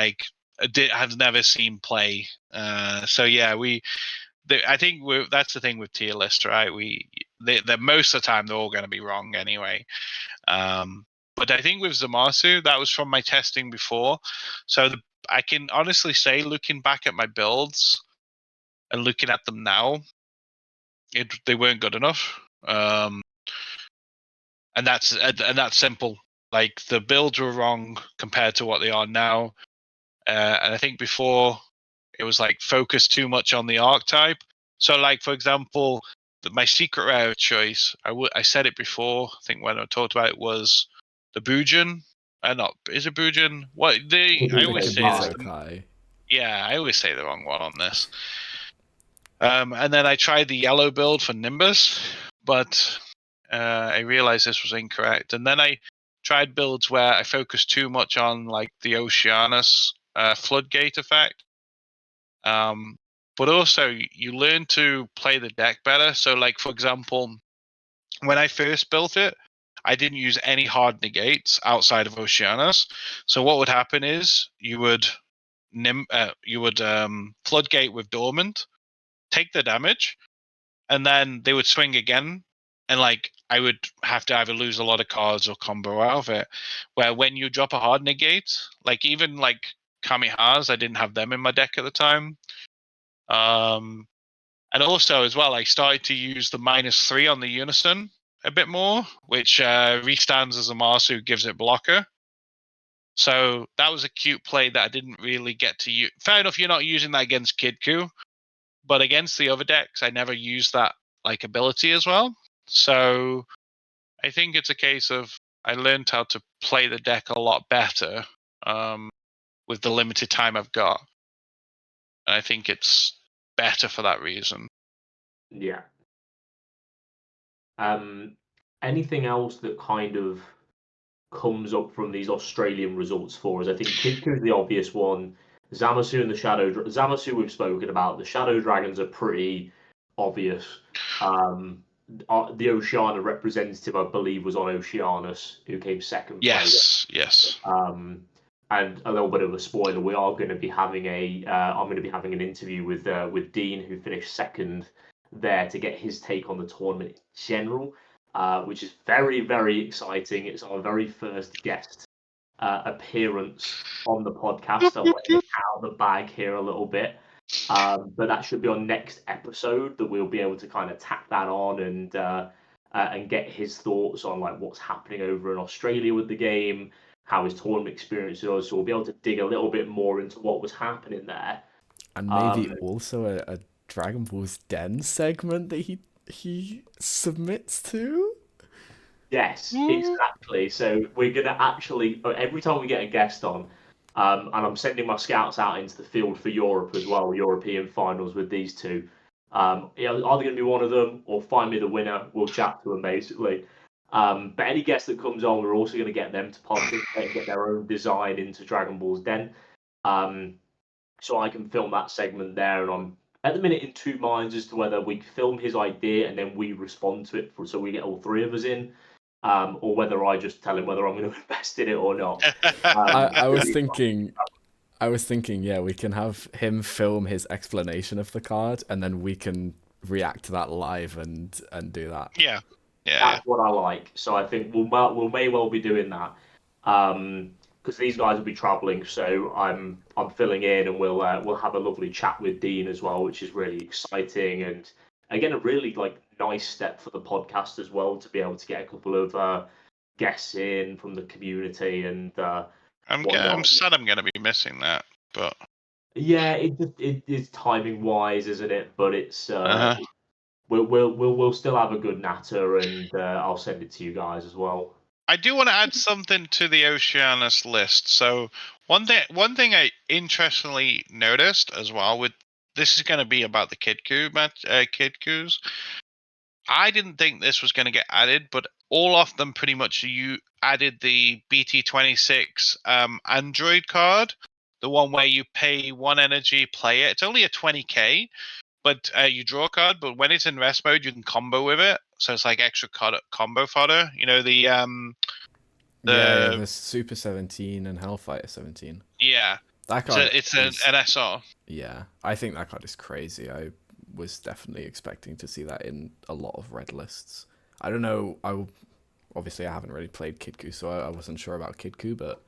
have never seen play. So yeah, I think that's the thing with tier lists, right? They most of the time they're all going to be wrong anyway. But I think with Zamasu, that was from my testing before. So I can honestly say, looking back at my builds and looking at them now, they weren't good enough. And that's simple. Like the builds were wrong compared to what they are now. And I think before it was focused too much on the archetype. So for example, my secret rare choice, I said it before, I think when I talked about it, was the Bujin. Is it Bujin? I always say this. Yeah, I always say the wrong one on this. And then I tried the yellow build for Nimbus, but I realized this was incorrect. And then I tried builds where I focused too much on the Oceanus floodgate effect. But also you learn to play the deck better. So for example, when I first built it, I didn't use any hard negates outside of Oceanus. So what would happen is you would floodgate with Dormant, take the damage, and then they would swing again, and I would have to either lose a lot of cards or combo out of it. Where when you drop a hard negate, even Kamihas, I didn't have them in my deck at the time. And also as well, I started to use the -3 on the Unison a bit more, which restands as a Marsu, gives it blocker. So that was a cute play that I didn't really get to use. Fair enough, you're not using that against Kidku, but against the other decks, I never used that ability as well. So I think it's a case of I learned how to play the deck a lot better with the limited time I've got. And I think it's better for that reason. Yeah. Anything else that kind of comes up from these Australian results for us? I think Kidku is the obvious one. Zamasu and the Zamasu we've spoken about. The Shadow Dragons are pretty obvious. The Oceania representative, I believe, was on Oceanus, who came second place. Yes. And a little bit of a spoiler: we are going to be having I'm going to be having an interview with Dean, who finished second there, to get his take on the tournament in general, which is very, very exciting. It's our very first guest appearance on the podcast. I'm letting it out of the bag here a little bit. But that should be our next episode, that we'll be able to kind of tack that on and get his thoughts on what's happening over in Australia with the game, how his tournament experience was. So we'll be able to dig a little bit more into what was happening there. And maybe also a Dragon Ball's Den segment that he submits to? Yes, exactly. So we're going to actually, every time we get a guest on, and I'm sending my scouts out into the field for Europe as well, European finals with these two. Are they going to be one of them, or find me the winner? We'll chat to them, basically. But any guest that comes on, we're also going to get them to participate and get their own design into Dragon Ball's Den. So I can film that segment there, and I'm at the minute in two minds as to whether we film his idea and then we respond to it, so we get all three of us in, or whether I just tell him whether I'm going to invest in it or not. I was thinking, yeah, we can have him film his explanation of the card, and then we can react to that live and do that. Yeah. That's what I like. So I think we may well be doing that. Because these guys will be travelling, so I'm filling in, and we'll have a lovely chat with Dean as well, which is really exciting, and again a really nice step for the podcast as well, to be able to get a couple of guessing from the community and I'm whatnot. sad I'm gonna be missing that, but Yeah, it is timing wise, isn't it? But it's uh-huh. we'll still have a good natter, and I'll send it to you guys as well. I do want to add something to the Oceanus list. So one thing I interestingly noticed as well with this is going to be about the Kid Coos. I didn't think this was going to get added, but all of them pretty much you added the BT26 Android card, the one where you pay 1 energy, play it. It's only a 20k, but you draw a card. But when it's in rest mode, you can combo with it, so it's like extra card combo fodder. You know Yeah, the Super 17 and Hellfighter 17. Yeah. That So card it's is, an SR. yeah, I think that card is crazy. I was definitely expecting to see that in a lot of red lists. I don't know. Obviously I haven't really played Kidku, so I wasn't sure about Kidku, but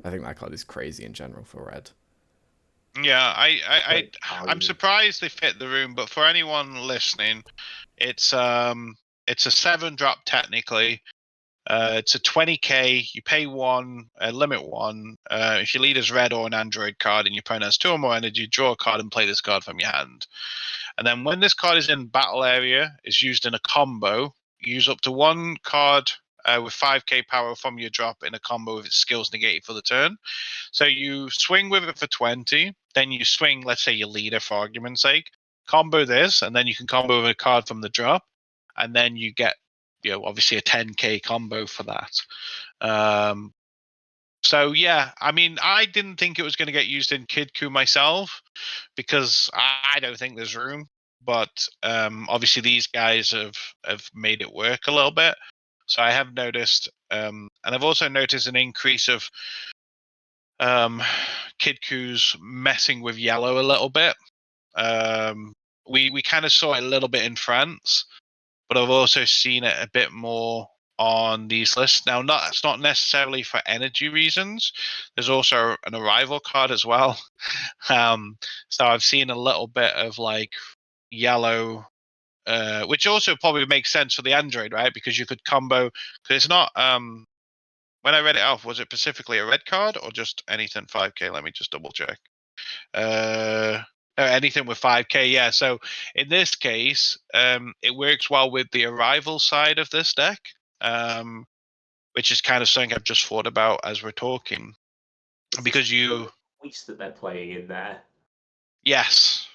I think that card is crazy in general for red. Yeah, Great I'm value. surprised they fit the room, but for anyone listening, it's a 7-drop technically. It's a 20k. You pay one, limit one. If your leader's red or an Android card and your opponent has 2 or more energy, draw a card and play this card from your hand. And then when this card is in battle area, is used in a combo. Use up to 1 card with 5k power from your drop in a combo with its skills negated for the turn. So you swing with it for 20, then you swing, let's say your leader for argument's sake, combo this, and then you can combo with a card from the drop, and then you get, obviously a 10k combo for that. So yeah, I mean, I didn't think it was going to get used in Kidku myself because I don't think there's room. But obviously these guys have made it work a little bit. So I have noticed, and I've also noticed an increase of Kidku's messing with yellow a little bit. We kind of saw it a little bit in France, but I've also seen it a bit more on these lists. Now, it's not necessarily for energy reasons. There's also an arrival card as well. So I've seen a little bit of like yellow, which also probably makes sense for the Android, right? Because you could combo. Because it's not. When I read it off, was it specifically a red card or just anything 5k? Let me just double check. Anything with 5k, yeah. So in this case, it works well with the arrival side of this deck, which is kind of something I've just thought about as we're talking. Because you, Waste that they're playing in there. yes,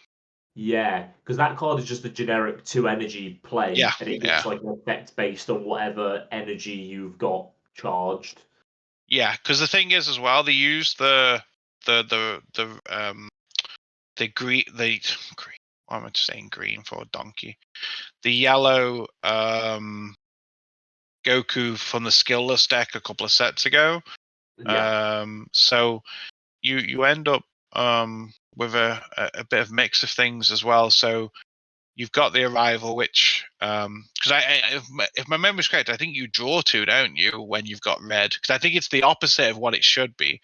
Yeah, because that card is just a generic 2 energy play, yeah, and it yeah, gets like an effect based on whatever energy you've got charged. yeah. Because the thing is, as well, they use the green, green. Why am I saying green for a donkey? The yellow Goku from the skillless deck a couple of sets ago. Yeah. So you end up with a bit of mix of things as well. So you've got the arrival, which because if my memory's correct, I think you draw 2, don't you, when you've got red? Because I think it's the opposite of what it should be.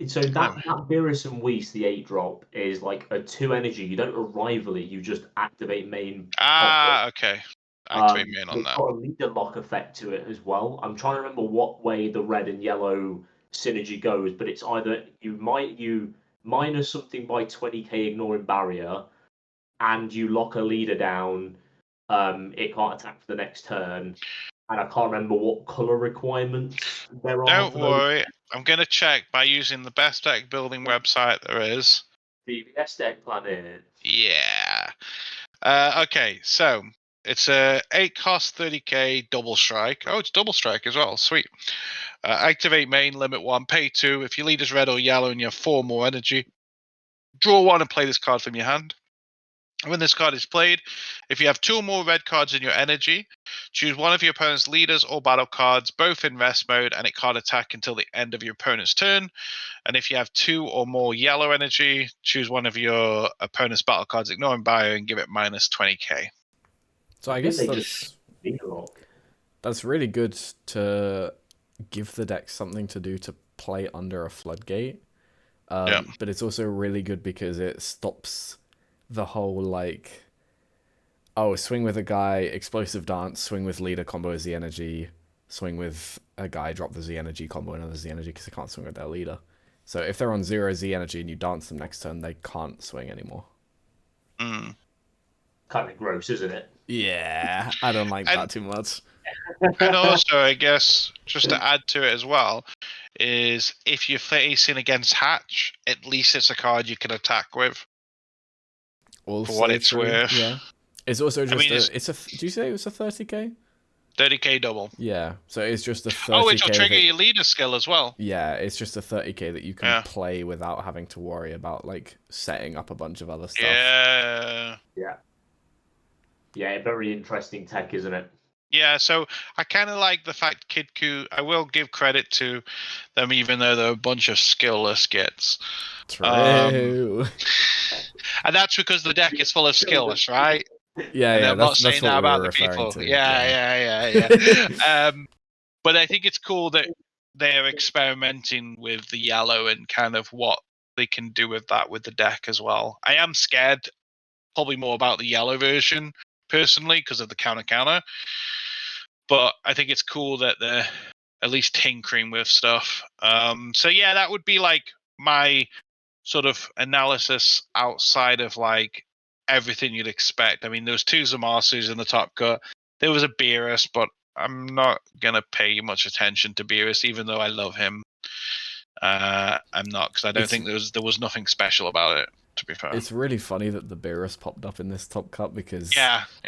So that Beerus and Whis, the 8-drop, is like a 2 energy. You don't arrival it, you just activate main pop it. Okay. Activate main on It's that. got a leader lock effect to it as well. I'm trying to remember what way the red and yellow synergy goes, but it's either you minus something by 20k ignoring barrier, and you lock a leader down. It can't attack for the next turn, and I can't remember what color requirements there are Don't for those. worry, I'm gonna check by using the best deck building website there is. BBS deck planet. Yeah. Okay, so it's a 8 cost 30k double strike. Oh, it's double strike as well. Sweet. Activate main, limit 1, pay 2. If your leader's red or yellow and you have 4 more energy, draw 1 and play this card from your hand. When this card is played, if you have 2 or more red cards in your energy, choose one of your opponent's leaders or battle cards, both in rest mode, and it can't attack until the end of your opponent's turn. And if you have 2 or more yellow energy, choose one of your opponent's battle cards, ignoring bio, and give it minus 20k. So I guess that's really good to give the deck something to do to play under a floodgate. But it's also really good because it stops the whole like, oh, swing with a guy, explosive dance, swing with leader, combo as the energy, swing with a guy, drop the Z energy, combo another Z energy because they can't swing with their leader. So if they're on 0 Z energy and you dance them next turn, they can't swing anymore. Mm. Kind of gross, isn't it? Yeah, I don't like that too much. And also, I guess, just to add to it as well, is if you're facing against Hatch, at least it's a card you can attack with. Also for what it's true, worth. yeah. It's also just I mean, do you say it was a 30k? 30k double. Yeah, so it's just a 30k. Oh, it'll trigger your leader skill as well. Yeah, it's just a 30k that you can play without having to worry about like setting up a bunch of other stuff. Yeah. Yeah, very interesting tech, isn't it? Yeah, so I kind of like the fact Kidku. I will give credit to them, even though they're a bunch of skillless gits. True. And that's because the deck is full of skillless, right? Yeah, and yeah. I'm not That's saying what that we about were the referring people. to. Yeah. But I think it's cool that they are experimenting with the yellow and kind of what they can do with that with the deck as well. I am scared, probably more about the yellow version personally because of the counter. But I think it's cool that they're at least tinkering with stuff. So yeah, that would be like my sort of analysis outside of like everything you'd expect. I mean, there was 2 Zamasus in the top cut. There was a Beerus, but I'm not gonna pay much attention to Beerus, even though I love him. I'm not, because I don't think there was nothing special about it. To be fair, it's really funny that the Beerus popped up in this top cut because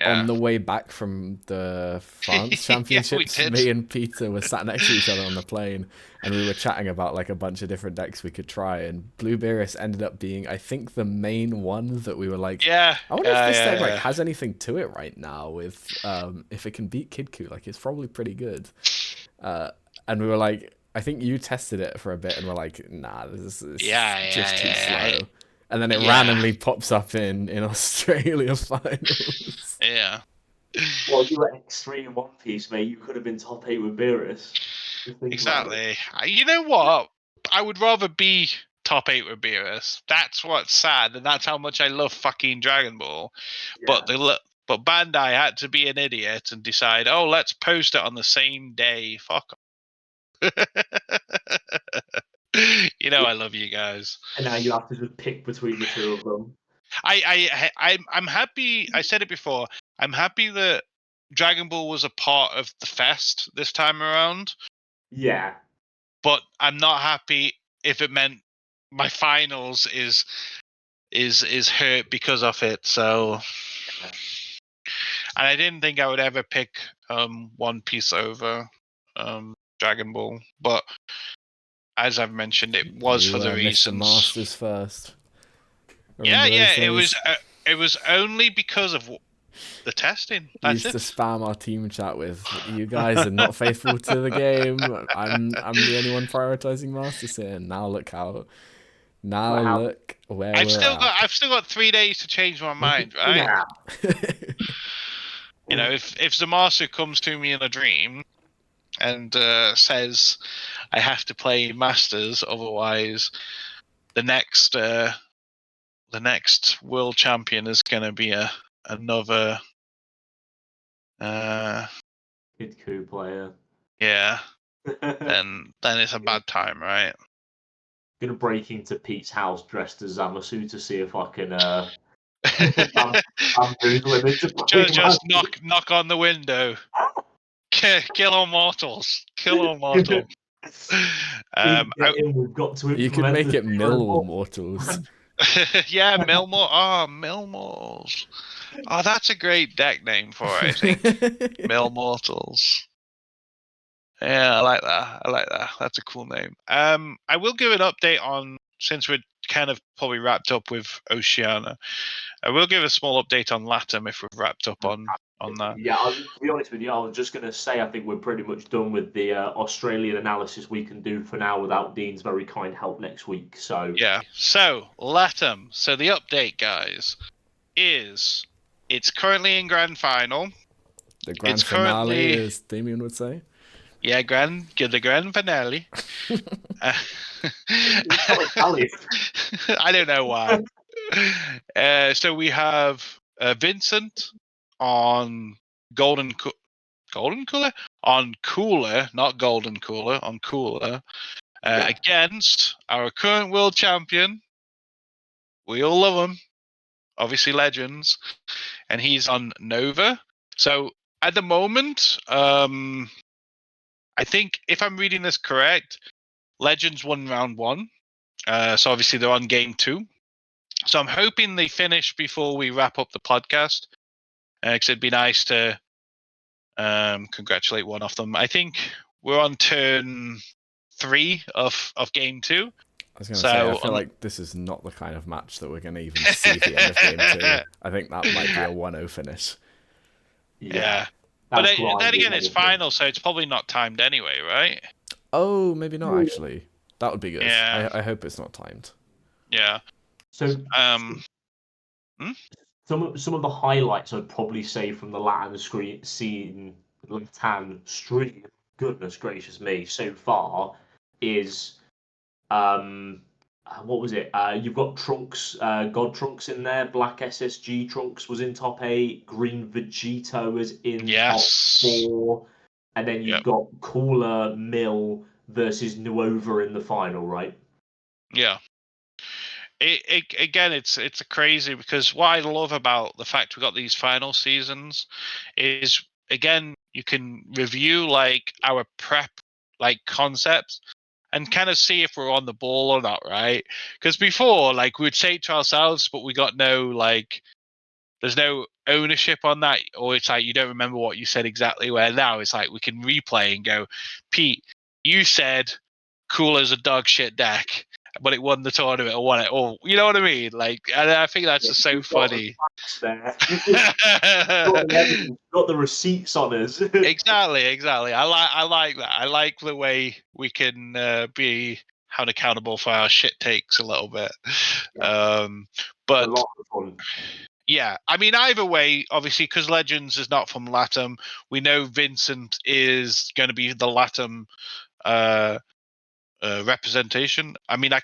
on the way back from the France championships, me and Peter were sat next to each other on the plane, and we were chatting about like a bunch of different decks we could try, and Blue Beerus ended up being, I think, the main one that we were like, I wonder if this deck like has anything to it right now. With if it can beat Kidku, like it's probably pretty good. And we were like, I think you tested it for a bit, and we're like, nah, this is just too slow. And then it randomly pops up in Australia finals. Yeah. Well, you were extreme One Piece, mate. You could have been top 8 with Beerus. Exactly. You know what? I would rather be top 8 with Beerus. That's what's sad, and that's how much I love fucking Dragon Ball. Yeah. But Bandai had to be an idiot and decide, oh, let's post it on the same day. Fuck off. You know I love you guys. And now you have to just pick between the two of them. I'm happy. I said it before. I'm happy that Dragon Ball was a part of the fest this time around. Yeah. But I'm not happy if it meant my finals is hurt because of it. So, and I didn't think I would ever pick One Piece over Dragon Ball, but as I've mentioned, it was for the reasons. Mr. Masters first. Remember it was only because of the testing. That's used to spam our team chat with, you guys are not faithful to the game. I'm the only one prioritizing Masters here. Now look where I've still got 3 days to change my mind, right? You know, if Zamasu comes to me in a dream and says I have to play Masters, otherwise the next world champion is going to be another Kidku player. Yeah. then it's a bad time, right? Gonna break into Pete's house dressed as Zamasu to see if I can just knock on the window. Kill all mortals. We've got to you can make it mill mortals. Yeah, Millmortals. Oh, that's a great deck name for it, I think. Mill Mortals. Yeah, I like that. That's a cool name. I will give an update on, since we're kind of probably wrapped up with Oceania, I will give a small update on Latam if we've wrapped up on that. Yeah, to be honest with you, I was just going to say I think we're pretty much done with the Australian analysis we can do for now without Dean's very kind help next week. So yeah, so Latam. So the update, guys, is it's currently in grand final. The grand finale, as Damien would say. Yeah, the grand finale. I don't know why. So we have Vincent on golden color. on Cooler, not Golden Cooler, on Cooler, against our current world champion. We all love him, obviously Legends, and he's on Nova. So at the moment, I think if I'm reading this correct, Legends won round 1. So obviously they're on game 2. So I'm hoping they finish before we wrap up the podcast, because it'd be nice to congratulate one of them. I think we're on turn 3 of game 2. I was going to say, I feel like this is not the kind of match that we're going to even see at the end of game 2. I think that might be a 1-0 finish. Yeah. But then again, it's final, so it's probably not timed anyway, right? Oh, maybe not, actually. That would be good. Yeah. I hope it's not timed. Yeah. So, some of the highlights I'd probably say from the Latam stream, goodness gracious me, so far is what was it? You've got Trunks, God Trunks in there. Black SSG Trunks was in top 8. Green Vegito was in top 4. And then you've got Cooler Mill versus Nuova in the final, right? Yeah. Again, it's crazy because what I love about the fact we got these final seasons is, again, you can review like our prep like concepts and kind of see if we're on the ball or not, right? Because before, like, we'd say it to ourselves, but we got no, like, there's no ownership on that, or it's like you don't remember what you said exactly. Where now it's like we can replay and go, Pete, you said Cooler's a dog shit deck, but it won the tournament or won it, or you know what I mean? Like, and I think that's just so funny. Got the receipts on us. Exactly. I like that. I like the way we can be held accountable for our shit takes a little bit. But a lot of fun. Yeah, I mean, either way, obviously, because Legends is not from Latam, we know Vincent is going to be the Latam representation. I mean, I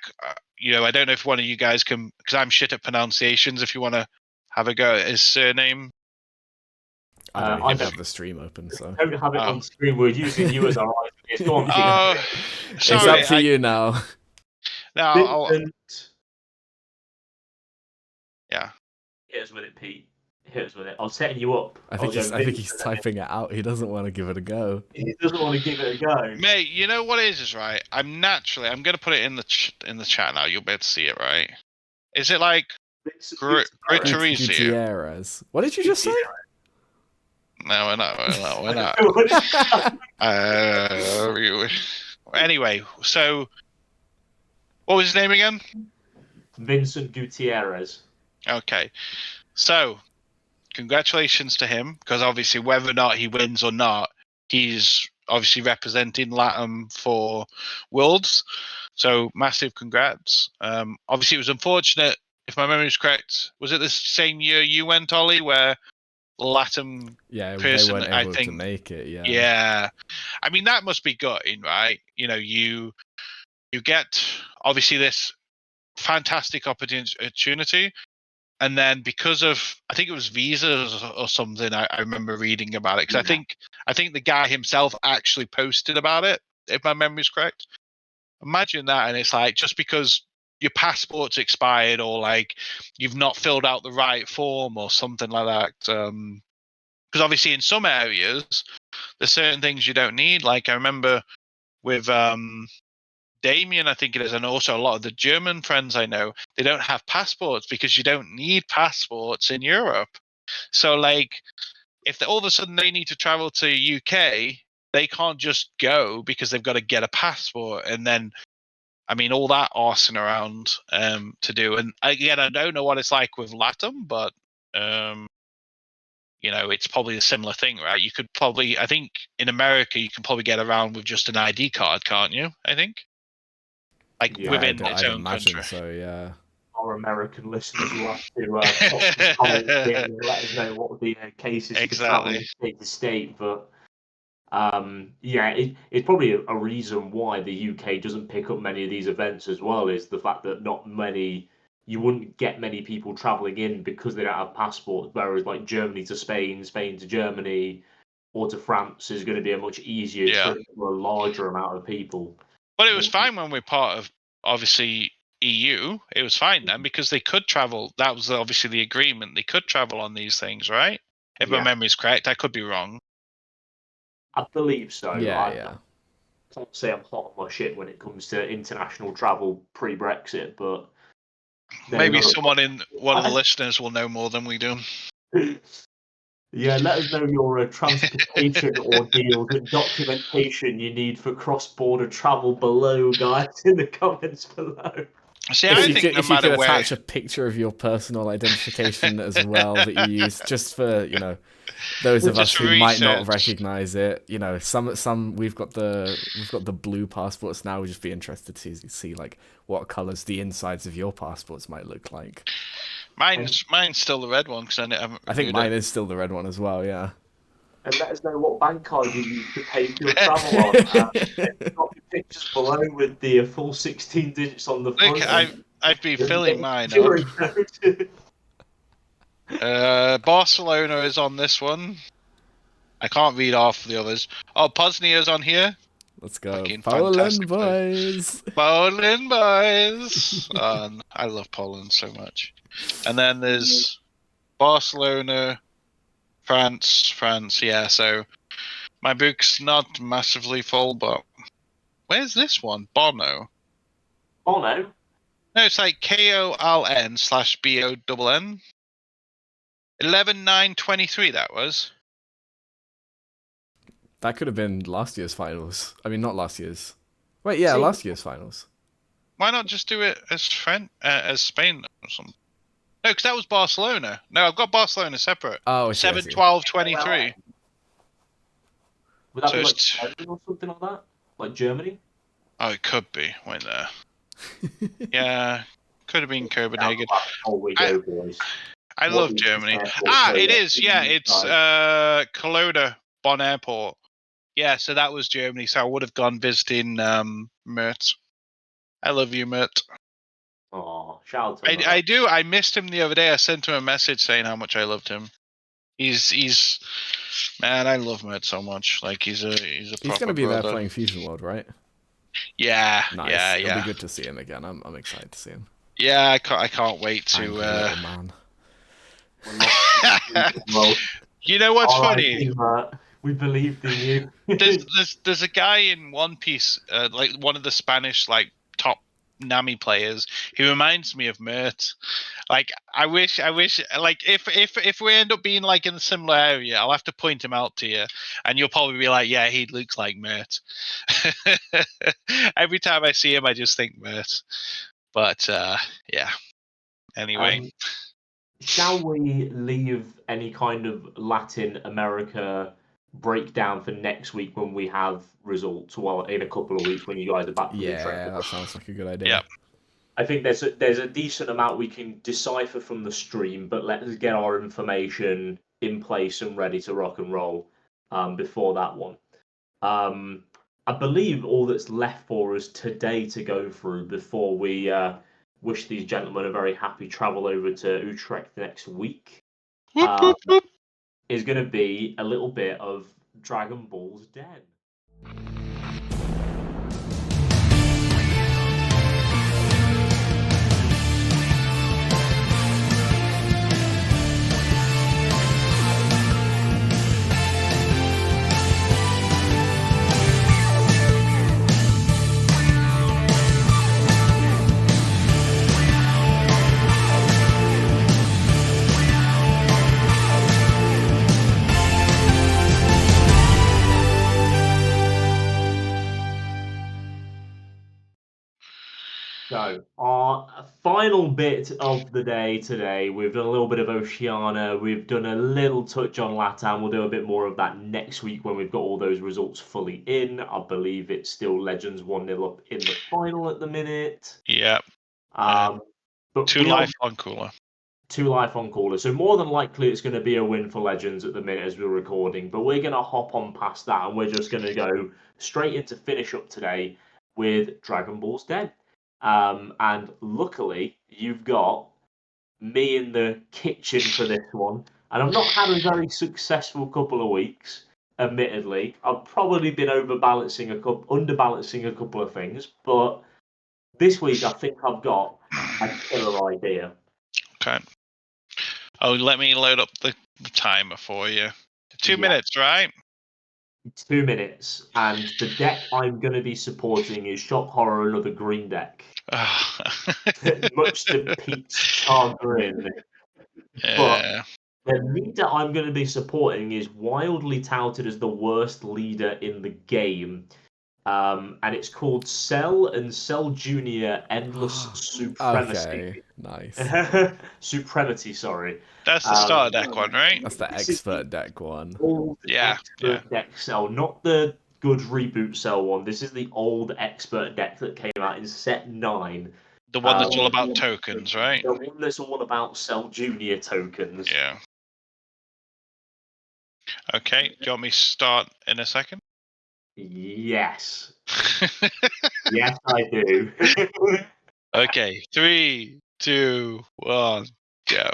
don't know if one of you guys can, because I'm shit at pronunciations. If you want to have a go at his surname. I don't even have the stream open, so. I don't have it on screen. We're using you as our eyes. Go on, sorry, it's up to you now. No, yeah. Hit us with it, Pete. Hit us with it. I'm setting you up. I think he's typing it out. He doesn't want to give it a go. He doesn't want to give it a go. Mate, you know what it is right? I'm going to put it in the chat now. You'll be able to see it, right? Is it like Gutierrez? What did you just say? No, we're not. Anyway, so what was his name again? Vincent Gutierrez. Okay, so congratulations to him, because obviously whether or not he wins or not, he's obviously representing Latam for Worlds. So massive congrats. Obviously it was unfortunate, if my memory is correct, was it the same year you went, Ollie, where Latam person, they weren't able to make it. Yeah. I mean, that must be gutting, right? You know, you get obviously this fantastic opportunity, and then because of, I think it was visas or something, I remember reading about it, because I think the guy himself actually posted about it, if my memory is correct. Imagine that, and it's like, just because your passport's expired, or like you've not filled out the right form or something like that. Because obviously in some areas there's certain things you don't need. Like I remember with Damien, I think it is, and also a lot of the German friends I know, they don't have passports because you don't need passports in Europe. So like, if all of a sudden they need to travel to UK, they can't just go because they've got to get a passport, and then, I mean, all that arsing around to do. And again, I don't know what it's like with Latam, but it's probably a similar thing, right? You could probably, I think in America, you can probably get around with just an ID card, can't you? I think. Like within its own country. So, yeah. Our American listeners will have to comment and let us know what the case is for traveling state to state. But it's probably a reason why the UK doesn't pick up many of these events as well, is the fact that you wouldn't get many people traveling in because they don't have passports, whereas like Germany to Spain, Spain to Germany, or to France is going to be a much easier trip for a larger amount of people. But it was fine when we're part of, obviously, EU. It was fine then because they could travel. That was obviously the agreement. They could travel on these things, right? If my memory's correct, I could be wrong. I believe so. Yeah. I can't say I'm hot on my shit when it comes to international travel pre-Brexit, but maybe someone in one of the listeners will know more than we do. Yeah, let us know your transportation ordeals and documentation you need for cross-border travel below, guys, in the comments below. See, if you could attach a picture of your personal identification as well that you use, just for those of us who might not recognize it. Some we've got the blue passports now. We'd just be interested to see like what colors the insides of your passports might look like. Mine's still the red one because I think mine is still the red one as well. Yeah. And let us know what bank card you use to pay for your travel on. Drop your pictures below with the full 16 digits on the front. I've been filling mine up. Barcelona is on this one. I can't read off the others. Oh, Poznia's on here. Let's go, Poland boys! Poland boys! I love Poland so much. And then there's Barcelona, France. Yeah, so my book's not massively full, but where's this one? Bono. No, it's like KOLN/BONN. 11/9/23. That was. That could have been last year's finals. I mean, not last year's. Wait, yeah, last year's finals. Why not just do it as Spain or something? No, because that was Barcelona. No, I've got Barcelona separate. Oh, 7/12/23. Would that be like Germany or something like that? Like Germany? Oh, it could be. Wait there. Yeah, could have been Copenhagen. I love Germany. It is. Yeah, it's Cologne Bonn Airport. Yeah, so that was Germany. So I would have gone visiting Mert. I love you, Mert. Oh, shout out to him. I do. I missed him the other day. I sent him a message saying how much I loved him. He's man, I love Mert so much. Like he's a He's gonna be there playing FIFA World, right? Yeah, nice. Yeah. It'll be good to see him again. I'm excited to see him. Yeah, I can't wait to. Little man. You know what's funny? We believed in you. there's a guy in One Piece, like one of the Spanish like top Nami players, who reminds me of Mert. Like I wish like if we end up being like in a similar area, I'll have to point him out to you, and you'll probably be like, yeah, he looks like Mert. Every time I see him, I just think Mert. But yeah. Anyway. Shall we leave any kind of Latin America breakdown for next week when we have results? Well, in a couple of weeks when you guys are back. Yeah, that sounds like a good idea. Yeah. I think there's a decent amount we can decipher from the stream, but let's get our information in place and ready to rock and roll before that one. I believe all that's left for us today to go through before we wish these gentlemen a very happy travel over to Utrecht next week is going to be a little bit of Dragon Ball's Den. So, our final bit of the day today, we've done a little bit of Oceania, we've done a little touch on Latam, we'll do a bit more of that next week when we've got all those results fully in. I believe it's still Legends 1-0 up in the final at the minute. Yeah. But 2 life on cooler. 2 life on cooler. So more than likely it's going to be a win for Legends at the minute as we're recording, but we're going to hop on past that and we're just going to go straight into finish up today with Dragon Ball's Den. And luckily, you've got me in the kitchen for this one. And I've not had a very successful couple of weeks. admittedly. I've probably been underbalancing a couple of things, but this week I think I've got a killer idea. Okay. Oh, let me load up the timer for you. 2 minutes, right? 2 minutes, and the deck I'm going to be supporting is Shock Horror, another green deck. Much to Pete's chagrin. Yeah. But the leader I'm going to be supporting is wildly touted as the worst leader in the game. And it's called Cell and Cell Junior Endless Supremacy. Okay, nice. Supremacy, sorry. That's the starter deck one, right? That's the This is expert deck one. Old Yeah, expert deck Cell, not the good reboot Cell one. This is the old expert deck that came out in set 9. The one that's all about tokens, right? The one that's all about Cell Junior tokens. Yeah. Okay, do you want me to start in a second? Yes. Yes, I do. Okay, 3, 2, 1, go.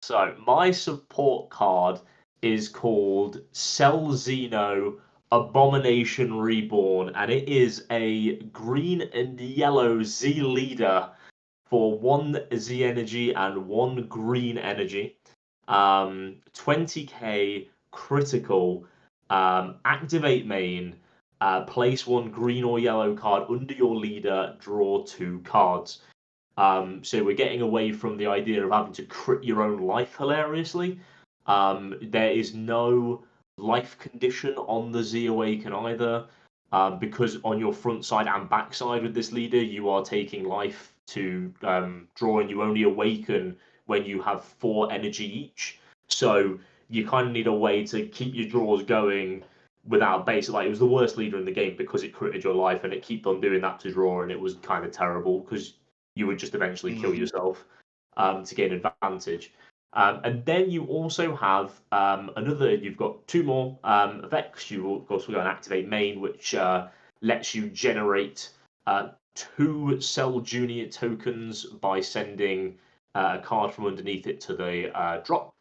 So my support card is called Cell Xeno Abomination Reborn, and it is a green and yellow Z leader for 1 Z energy and 1 green energy. 20k critical. Activate main. Place 1 green or yellow card under your leader. Draw 2 cards. So we're getting away from the idea of having to crit your own life hilariously. There is no life condition on the Z Awaken either, because on your front side and back side with this leader, you are taking life to draw, and you only awaken when you have 4 energy each. So you kind of need a way to keep your draws going without base. Like, it was the worst leader in the game because it critted your life, and it kept on doing that to draw, and it was kind of terrible because you would just eventually kill yourself to gain advantage. And then you also have you've got 2 more effects. You will, of course, we're going to activate main, which lets you generate 2 Cell Junior tokens by sending a card from underneath it to the drop,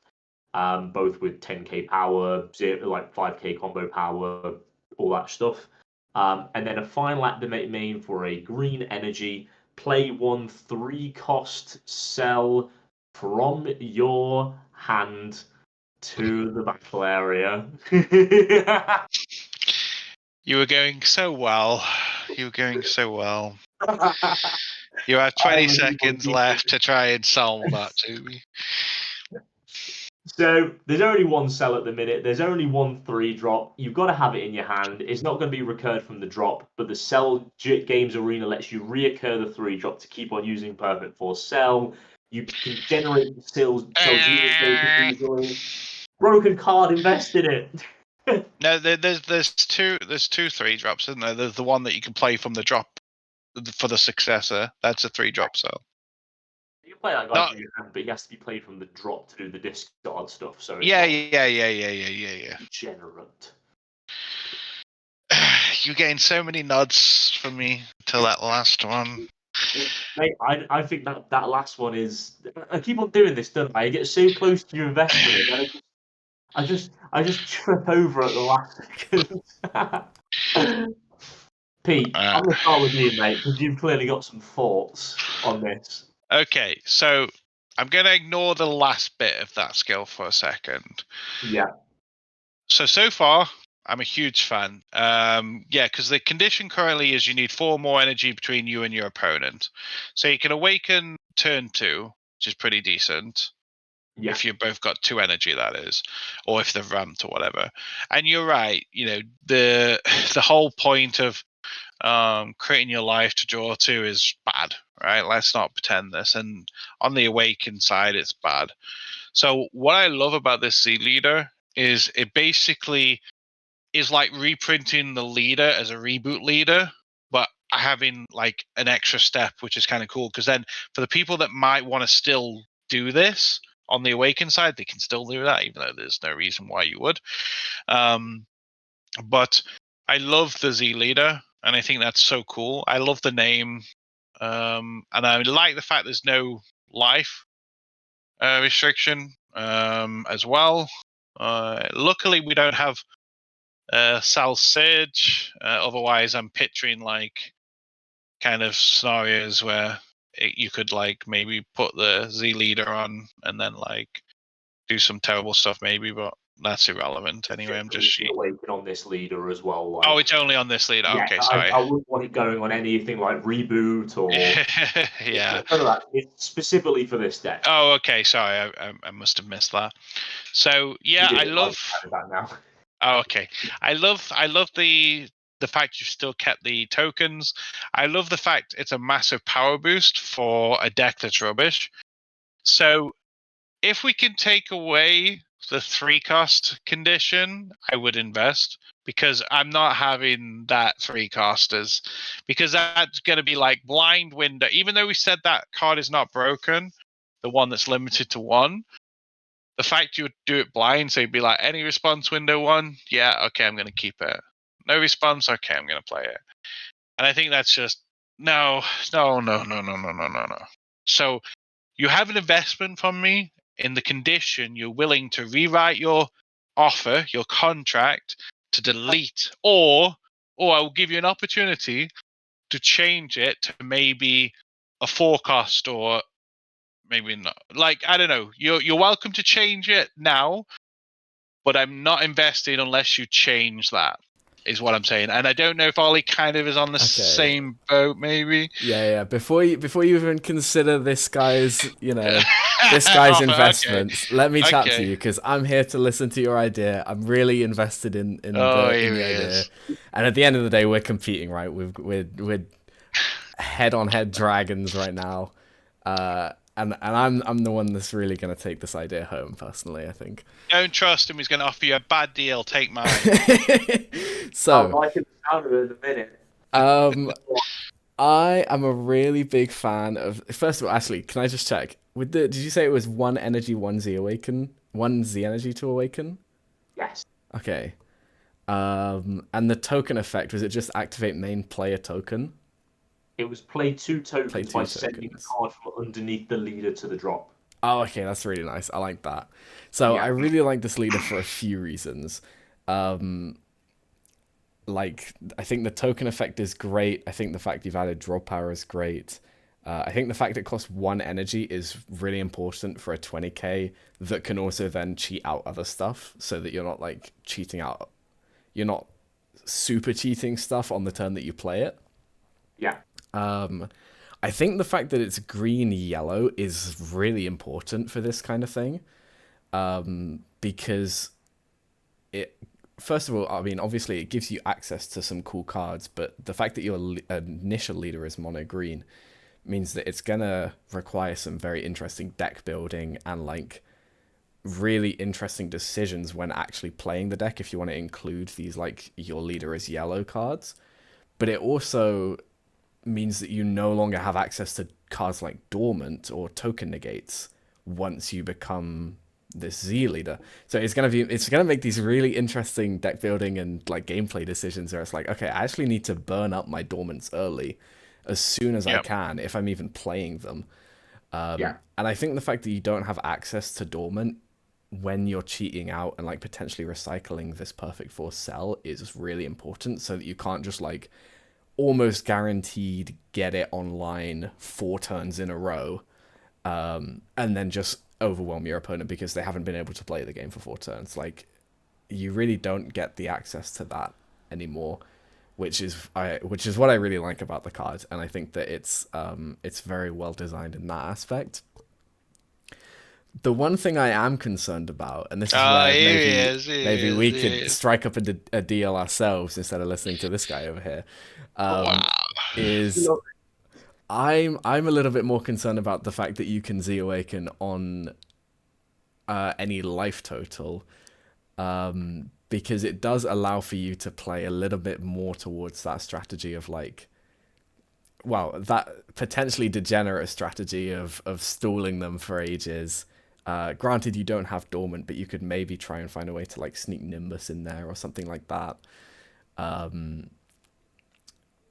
both with 10k power, 5k combo power, all that stuff. And then a final activate main for a green energy. Play 1 3-cost cell from your hand to the battle area. You were going so well. You were going so well. You have 20 seconds left to try and solve that to me. So there's only 1 cell at the minute. There's only 1 3-drop. You've got to have it in your hand. It's not going to be recurred from the drop, but the Cell Games Arena lets you reoccur the 3-drop to keep on using Perfect Force Cell. You can generate Cell Junior. Broken card, invest in it. No, there's two 3-drops, isn't there? There's the one that you can play from the drop for the successor. That's a 3-drop cell. You can play that guy from your hand, but he has to be played from the drop to do the discard stuff. So it's Yeah. Degenerate. You gained so many nods from me till that last one. Mate, I think that last one is. I keep on doing this, don't I? I get so close to your investment, and I just trip over at the last second. Pete, I'm gonna start with you, mate, because you've clearly got some thoughts on this. Okay, so I'm gonna ignore the last bit of that skill for a second. Yeah. So far, I'm a huge fan. Because the condition currently is you need 4 more energy between you and your opponent. So you can awaken turn 2, which is pretty decent. Yeah. If you've both got 2 energy, that is, or if they've ramped or whatever. And you're right, the whole point of creating your life to draw 2 is bad, right? Let's not pretend this. And on the awaken side, it's bad. So what I love about this Z leader is it basically is like reprinting the leader as a reboot leader, but having like an extra step, which is kind of cool. Because then for the people that might want to still do this on the awaken side, they can still do that, even though there's no reason why you would. But I love the Z leader, and I think that's so cool. I love the name, and I like the fact there's no life restriction as well. Luckily, we don't have Sal Sage. Otherwise, I'm picturing like kind of scenarios where you could like maybe put the Z leader on and then like do some terrible stuff maybe, but that's irrelevant anyway. I'm just Awaken on this leader as well. Like, oh, it's only on this leader. yeah, Okay, sorry. I wouldn't want it going on anything like reboot or yeah. none of that. It's specifically for this deck. Oh, okay. Sorry, I must have missed that. So yeah, I love that now. Oh, okay. I love the fact you've still kept the tokens. I love the fact it's a massive power boost for a deck that's rubbish. So if we can take away the 3-cost condition, I would invest because I'm not having that 3-costers because that's going to be like blind window. Even though we said that card is not broken, the one that's limited to 1, the fact you would do it blind, so you'd be like, any response window 1, yeah, okay, I'm going to keep it. No response, okay, I'm going to play it. And I think that's just no. So you have an investment from me in the condition you're willing to rewrite your offer, your contract, to delete, or I will give you an opportunity to change it to maybe a 4-cost or maybe not. Like, I don't know. You're welcome to change it now, but I'm not invested unless you change that. Is what I'm saying, and I don't know if Ollie kind of is on the same boat, maybe. Yeah. Before you even consider this guy's, this guy's investments, let me chat to you because I'm here to listen to your idea. I'm really invested in the idea, and at the end of the day, we're competing, right? We're head-on-head dragons right now, and I'm the one that's really going to take this idea home, personally, I think. Don't trust him. He's going to offer you a bad deal. Take mine. So, I like the sound of it in a minute. I am a really big fan of. First of all, actually, can I just check? Did you say it was 1 energy, 1 Z awaken, 1 Z energy to awaken? Yes. Okay. And the token effect, was it just activate main player token? It was play 2 tokens by sending a card from underneath the leader to the drop. Oh, okay, that's really nice. I like that. So I really like this leader for a few reasons. Like, I think the token effect is great. I think the fact you've added draw power is great. I think the fact it costs 1 energy is really important for a 20k that can also then cheat out other stuff so that you're not like cheating out. You're not super cheating stuff on the turn that you play it. Yeah. I think the fact that it's green-yellow is really important for this kind of thing. Because it, first of all, I mean, obviously it gives you access to some cool cards, but the fact that your initial leader is mono green means that it's gonna require some very interesting deck building and like really interesting decisions when actually playing the deck if you want to include these like your leader is yellow cards. But it also means that you no longer have access to cards like dormant or token negates once you become this Z leader. So it's gonna make these really interesting deck building and like gameplay decisions where it's like, okay, I actually need to burn up my dormants early as soon as I can if I'm even playing them. And I think the fact that you don't have access to dormant when you're cheating out and like potentially recycling this perfect force cell is really important, so that you can't just like almost guaranteed get it online 4 turns in a row, and then just overwhelm your opponent because they haven't been able to play the game for 4 turns. Like, you really don't get the access to that anymore, which is what I really like about the card, and I think that it's very well designed in that aspect. The one thing I am concerned about, and this is where maybe we could strike up a deal ourselves instead of listening to this guy over here, is I'm a little bit more concerned about the fact that you can Z awaken on any life total, because it does allow for you to play a little bit more towards that strategy of like, well, that potentially degenerate strategy of stalling them for ages. Granted, you don't have dormant, but you could maybe try and find a way to like sneak Nimbus in there or something like that.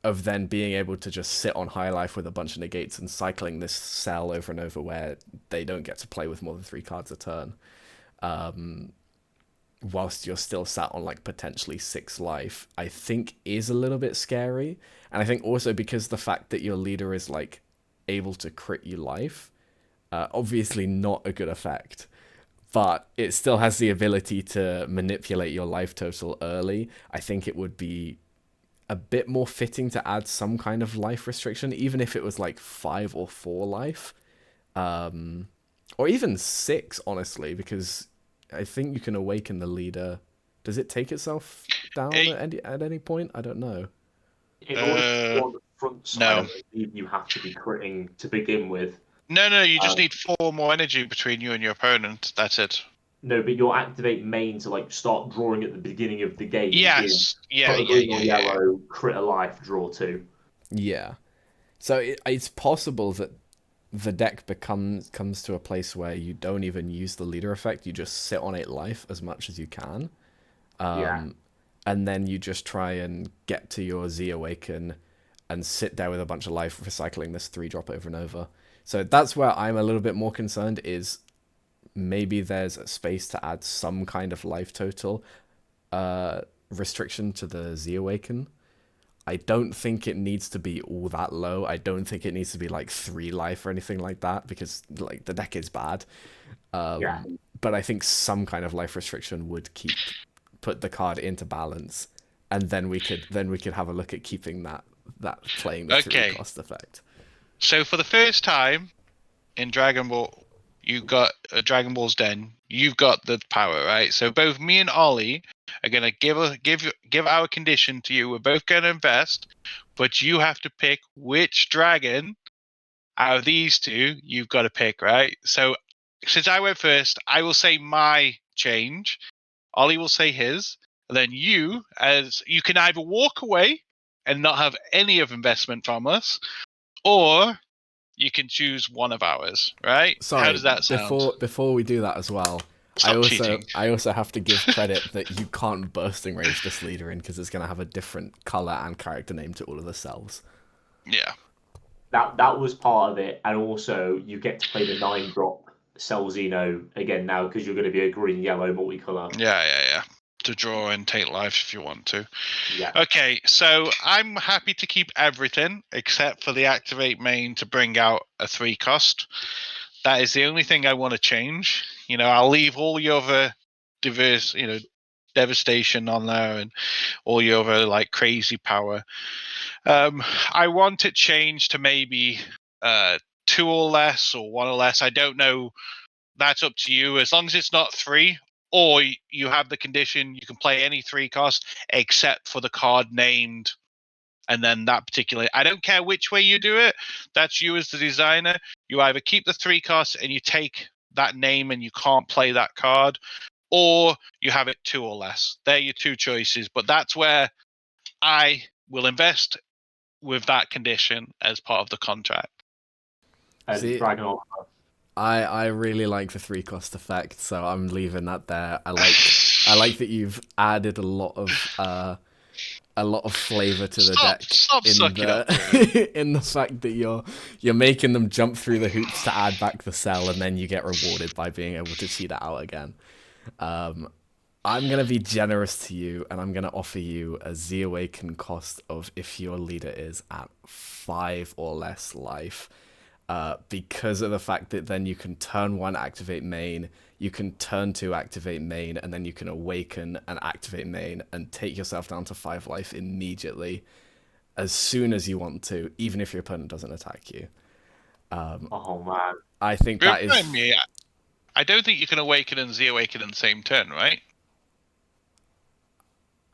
Of then being able to just sit on high life with a bunch of negates and cycling this cell over and over where they don't get to play with more than 3 cards a turn. whilst you're still sat on like potentially 6 life, I think is a little bit scary. And I think also because the fact that your leader is like able to crit you life, obviously not a good effect, but it still has the ability to manipulate your life total early. I think it would be a bit more fitting to add some kind of life restriction, even if it was like 5 or 4 life, or even 6, honestly, because I think you can awaken the leader. Does it take itself down at any point? I don't know. In order to go on the front side, no. I believe you have to be critting to begin with. No, you just need 4 more energy between you and your opponent. That's it. No, but your activate main to like start drawing at the beginning of the game is Yeah. put a green or yellow, crit a life, draw 2. Yeah. So it's possible that the deck comes to a place where you don't even use the leader effect. You just sit on 8 life as much as you can. And then you just try and get to your Z Awaken and sit there with a bunch of life, recycling this 3-drop over and over. So that's where I'm a little bit more concerned, is maybe there's a space to add some kind of life total restriction to the Z Awaken. I don't think it needs to be all that low. I don't think it needs to be like 3 life or anything like that, because like the deck is bad. But I think some kind of life restriction would put the card into balance, and then we could have a look at keeping that playing the 3 cost effect. So for the first time in Dragon Ball, you got Dragon Ball's Den. You've got the power, right? So both me and Ollie are gonna give our condition to you. We're both gonna invest, but you have to pick which dragon out of these 2 you've got to pick, right? So since I went first, I will say my change. Ollie will say his. And then you can either walk away and not have any of investment from us, or you can choose one of ours, right? Sorry, how does that sound? Before we do that as well, Cheating. I also have to give credit that you can't bursting rage this leader in, because it's going to have a different color and character name to all of the cells. Yeah. That was part of it, and also you get to play the 9-drop Cell Xeno again now, because you're going to be a green-yellow multicolor. Yeah. To draw and take life if you want to. Yeah. Okay, so I'm happy to keep everything except for the activate main to bring out a 3 cost. That is the only thing I want to change. I'll leave all your other diverse, devastation on there and all your other like crazy power. I want it changed to maybe 2 or less or 1 or less. I don't know. That's up to you. As long as it's not 3, or you have the condition, you can play any 3 cost except for the card named, and then that particular. I don't care which way you do it. That's you as the designer. You either keep the 3 costs and you take that name and you can't play that card, or you have it 2 or less. They're your 2 choices. But that's where I will invest with that condition as part of the contract. And Dragon I really like the 3 cost effect, so I'm leaving that there. I like that you've added a lot of flavor to the deck in the fact that you're making them jump through the hoops to add back the cell, and then you get rewarded by being able to cheat it out again. I'm gonna be generous to you, and I'm gonna offer you a Z Awaken cost of if your leader is at 5 or less life. Because of the fact that then you can turn 1 activate main, you can turn 2 activate main, and then you can awaken and activate main and take yourself down to 5 life immediately as soon as you want to, even if your opponent doesn't attack you. Oh man, I think that is. I don't think you can awaken and Z Awaken in the same turn, right?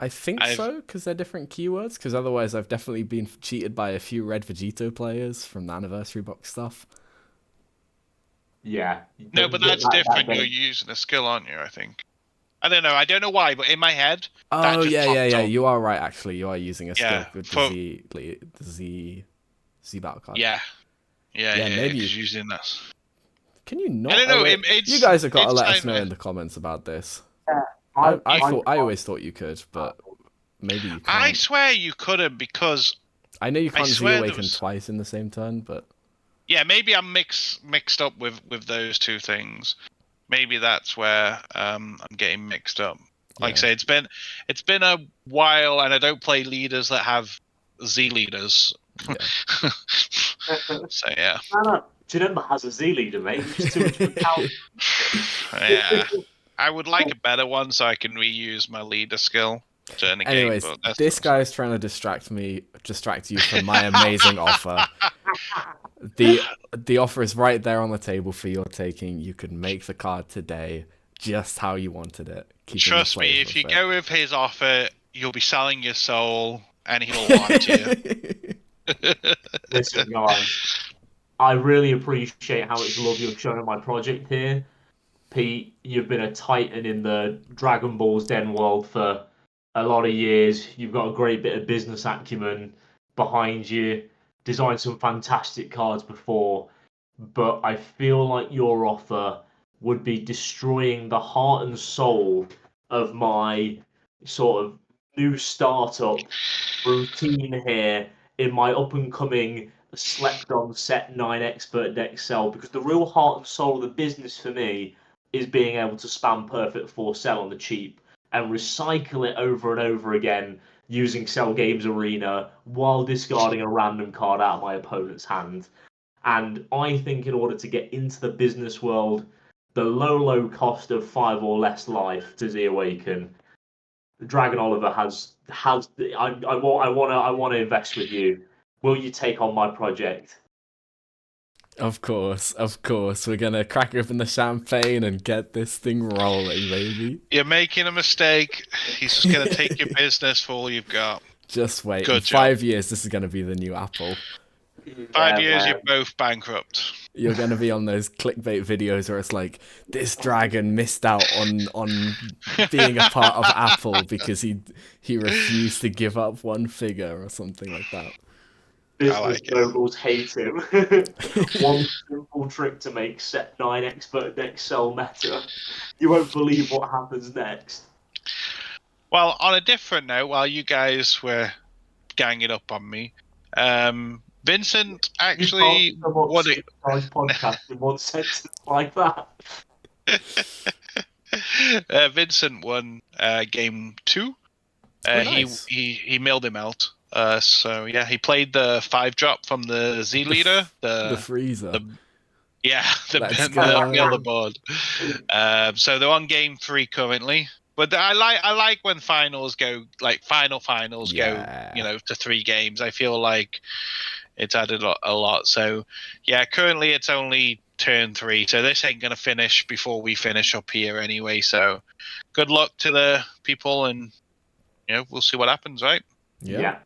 I think so, because they're different keywords. Because otherwise, I've definitely been cheated by a few Red Vegito players from the anniversary box stuff. Yeah. No, but that's different. You're using a skill, aren't you? I think. I don't know. I don't know why, but in my head. Oh yeah. You are right. Actually, you are using a skill with the Z battle card. Yeah. Maybe you're using that. Can you not? I don't know. You guys have got to let us know in the comments about this. I always thought you could, but maybe you can't. I swear you couldn't, because I know you can't Z Awaken twice in the same turn, but yeah, maybe I'm mixed up with those 2 things. Maybe that's where I'm getting mixed up. Like I say, it's been a while, and I don't play leaders that have Z leaders. Yeah. So yeah, No. Janemba has a Z leader, mate, which is too much of a count. yeah. I would like a better one so I can reuse my leader skill to end a game. Anyways, But that's this guy is trying to distract you from my amazing offer. The offer is right there on the table for your taking. You can make the card today just how you wanted it. Trust me, if you go with his offer, you'll be selling your soul, and he'll lie to you. Listen, guys, I really appreciate how much love you're showing my project here. Pete, you've been a titan in the Dragon Ball's Den world for a lot of years. You've got a great bit of business acumen behind you, designed some fantastic cards before, but I feel like your offer would be destroying the heart and soul of my sort of new startup routine here in my up and coming slept on set 9 expert deck cell, because the real heart and soul of the business for me is being able to spam perfect 4 cell on the cheap and recycle it over and over again using Cell Games Arena while discarding a random card out of my opponent's hand. And I think in order to get into the business world, the low cost of 5 or less life to Z Awaken, Dragon Oliver has I want to invest with you. Will you take on my project? Of course. We're gonna crack open the champagne and get this thing rolling, baby. You're making a mistake. He's just gonna take your business for all you've got. Just wait. Good In job. 5 years, this is gonna be the new Apple. 5 years, you're both bankrupt. You're gonna be on those clickbait videos where it's like, this dragon missed out on being a part of Apple because he refused to give up one figure or something like that. Business moguls hate him. One simple trick to make set 9 expert deck sell meta. You won't believe what happens next. Well, on a different note, while you guys were ganging up on me, Vincent actually won it. Podcast in one sentence like that. Vincent won game 2. Nice. He milled him out. So yeah, he played the 5-drop from the Z leader, the freezer. the go. board. So they're on game 3 currently. But I like when finals go finals go, to 3 games. I feel like it's added a lot. So yeah, currently it's only turn 3. So this ain't gonna finish before we finish up here anyway. So good luck to the people, and we'll see what happens, right? Yeah.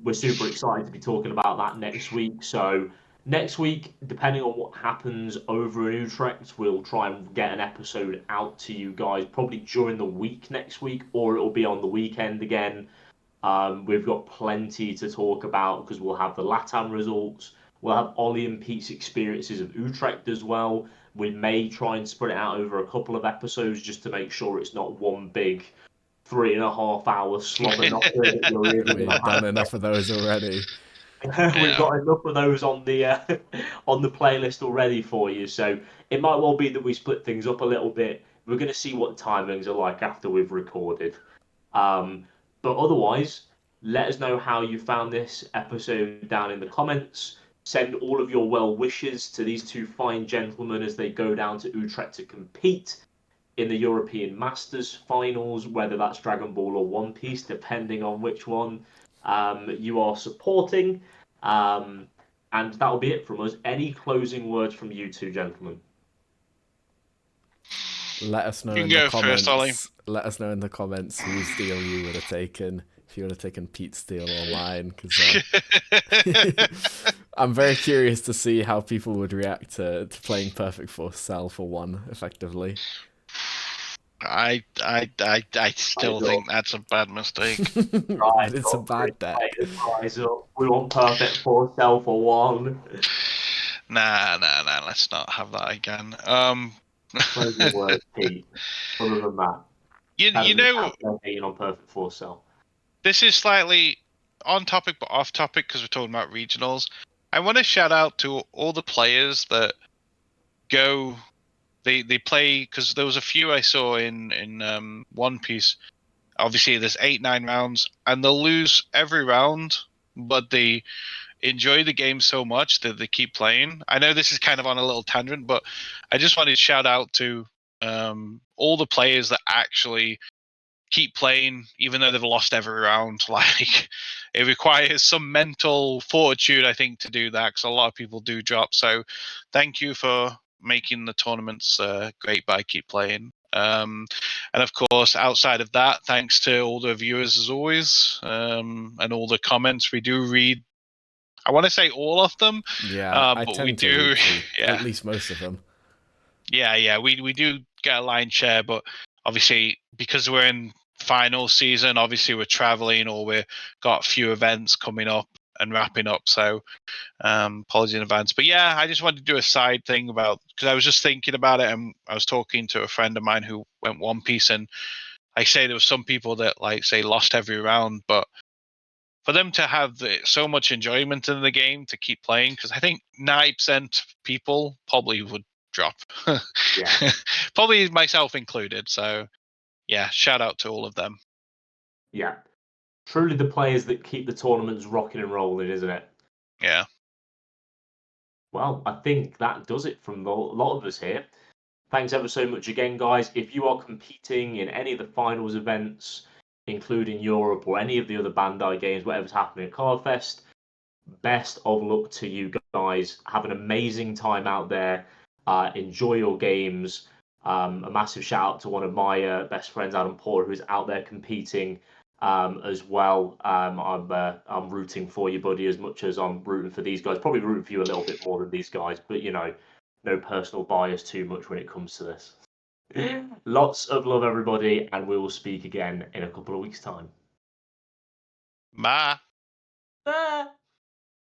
We're super excited to be talking about that next week. So next week, depending on what happens over in Utrecht, we'll try and get an episode out to you guys probably during the week next week, or it'll be on the weekend again. We've got plenty to talk about because we'll have the Latam results. We'll have Ollie and Pete's experiences of Utrecht as well. We may try and spread it out over a couple of episodes just to make sure it's not one big 3.5 hour slobber knocker that you're really We've done enough of those already. We've got enough of those on the playlist already for you. So it might well be that we split things up a little bit. We're going to see what timings are like after we've recorded. But otherwise, let us know how you found this episode down in the comments. Send all of your well wishes to these 2 fine gentlemen as they go down to Utrecht to compete in the European Masters finals, whether that's Dragon Ball or One Piece, depending on which one you are supporting. And that'll be it from us. Any closing words from you 2 gentlemen? Let us know in the comments. Let us know in the comments whose deal you would have taken if you would have taken Pete's deal online. Because I'm very curious to see how people would react to playing Perfect Force Cell for 1 effectively. I still think that's a bad mistake. Right, it's a bad deck. We want Perfect Force Cell for 1. Nah. Let's not have that again. Closing words, Pete. Other than that, you know, on Perfect Force Cell. This is slightly on topic but off topic because we're talking about regionals. I want to shout out to all the players that go. They play, because there was a few I saw in One Piece Obviously, there's 8-9 rounds, and they'll lose every round, but they enjoy the game so much that they keep playing. I know this is kind of on a little tangent, but I just wanted to shout out to all the players that actually keep playing, even though they've lost every round. Like, it requires some mental fortitude, I think, to do that, because a lot of people do drop. So, thank you for making the tournaments great by keep playing. And of course, outside of that, thanks to all the viewers as always, and all the comments. We do read, I want to say all of them. Yeah, I but we tend to do, read through yeah, at least most of them. yeah, we do get a line share, but obviously because we're in final season, obviously we're traveling or we've got a few events coming up and wrapping up. So apologies in advance. But yeah, I just wanted to do a side thing about, because I was just thinking about it, and I was talking to a friend of mine who went One Piece, and I say there were some people that like say lost every round, but for them to have so much enjoyment in the game to keep playing, because I think 90% people probably would drop. Yeah. Probably myself included. So yeah, shout out to all of them. Yeah. Truly the players that keep the tournaments rocking and rolling, isn't it? Yeah. Well, I think that does it from a lot of us here. Thanks ever so much again, guys. If you are competing in any of the finals events, including Europe or any of the other Bandai games, whatever's happening at Cardfest, best of luck to you guys. Have an amazing time out there. Enjoy your games. A massive shout out to one of my best friends, Adam Porter, who's out there competing as well. I'm rooting for you, buddy, as much as I'm rooting for these guys. Probably rooting for you a little bit more than these guys, but no personal bias too much when it comes to this. Lots of love, everybody, and we will speak again in a couple of weeks' time. Bye. Bye.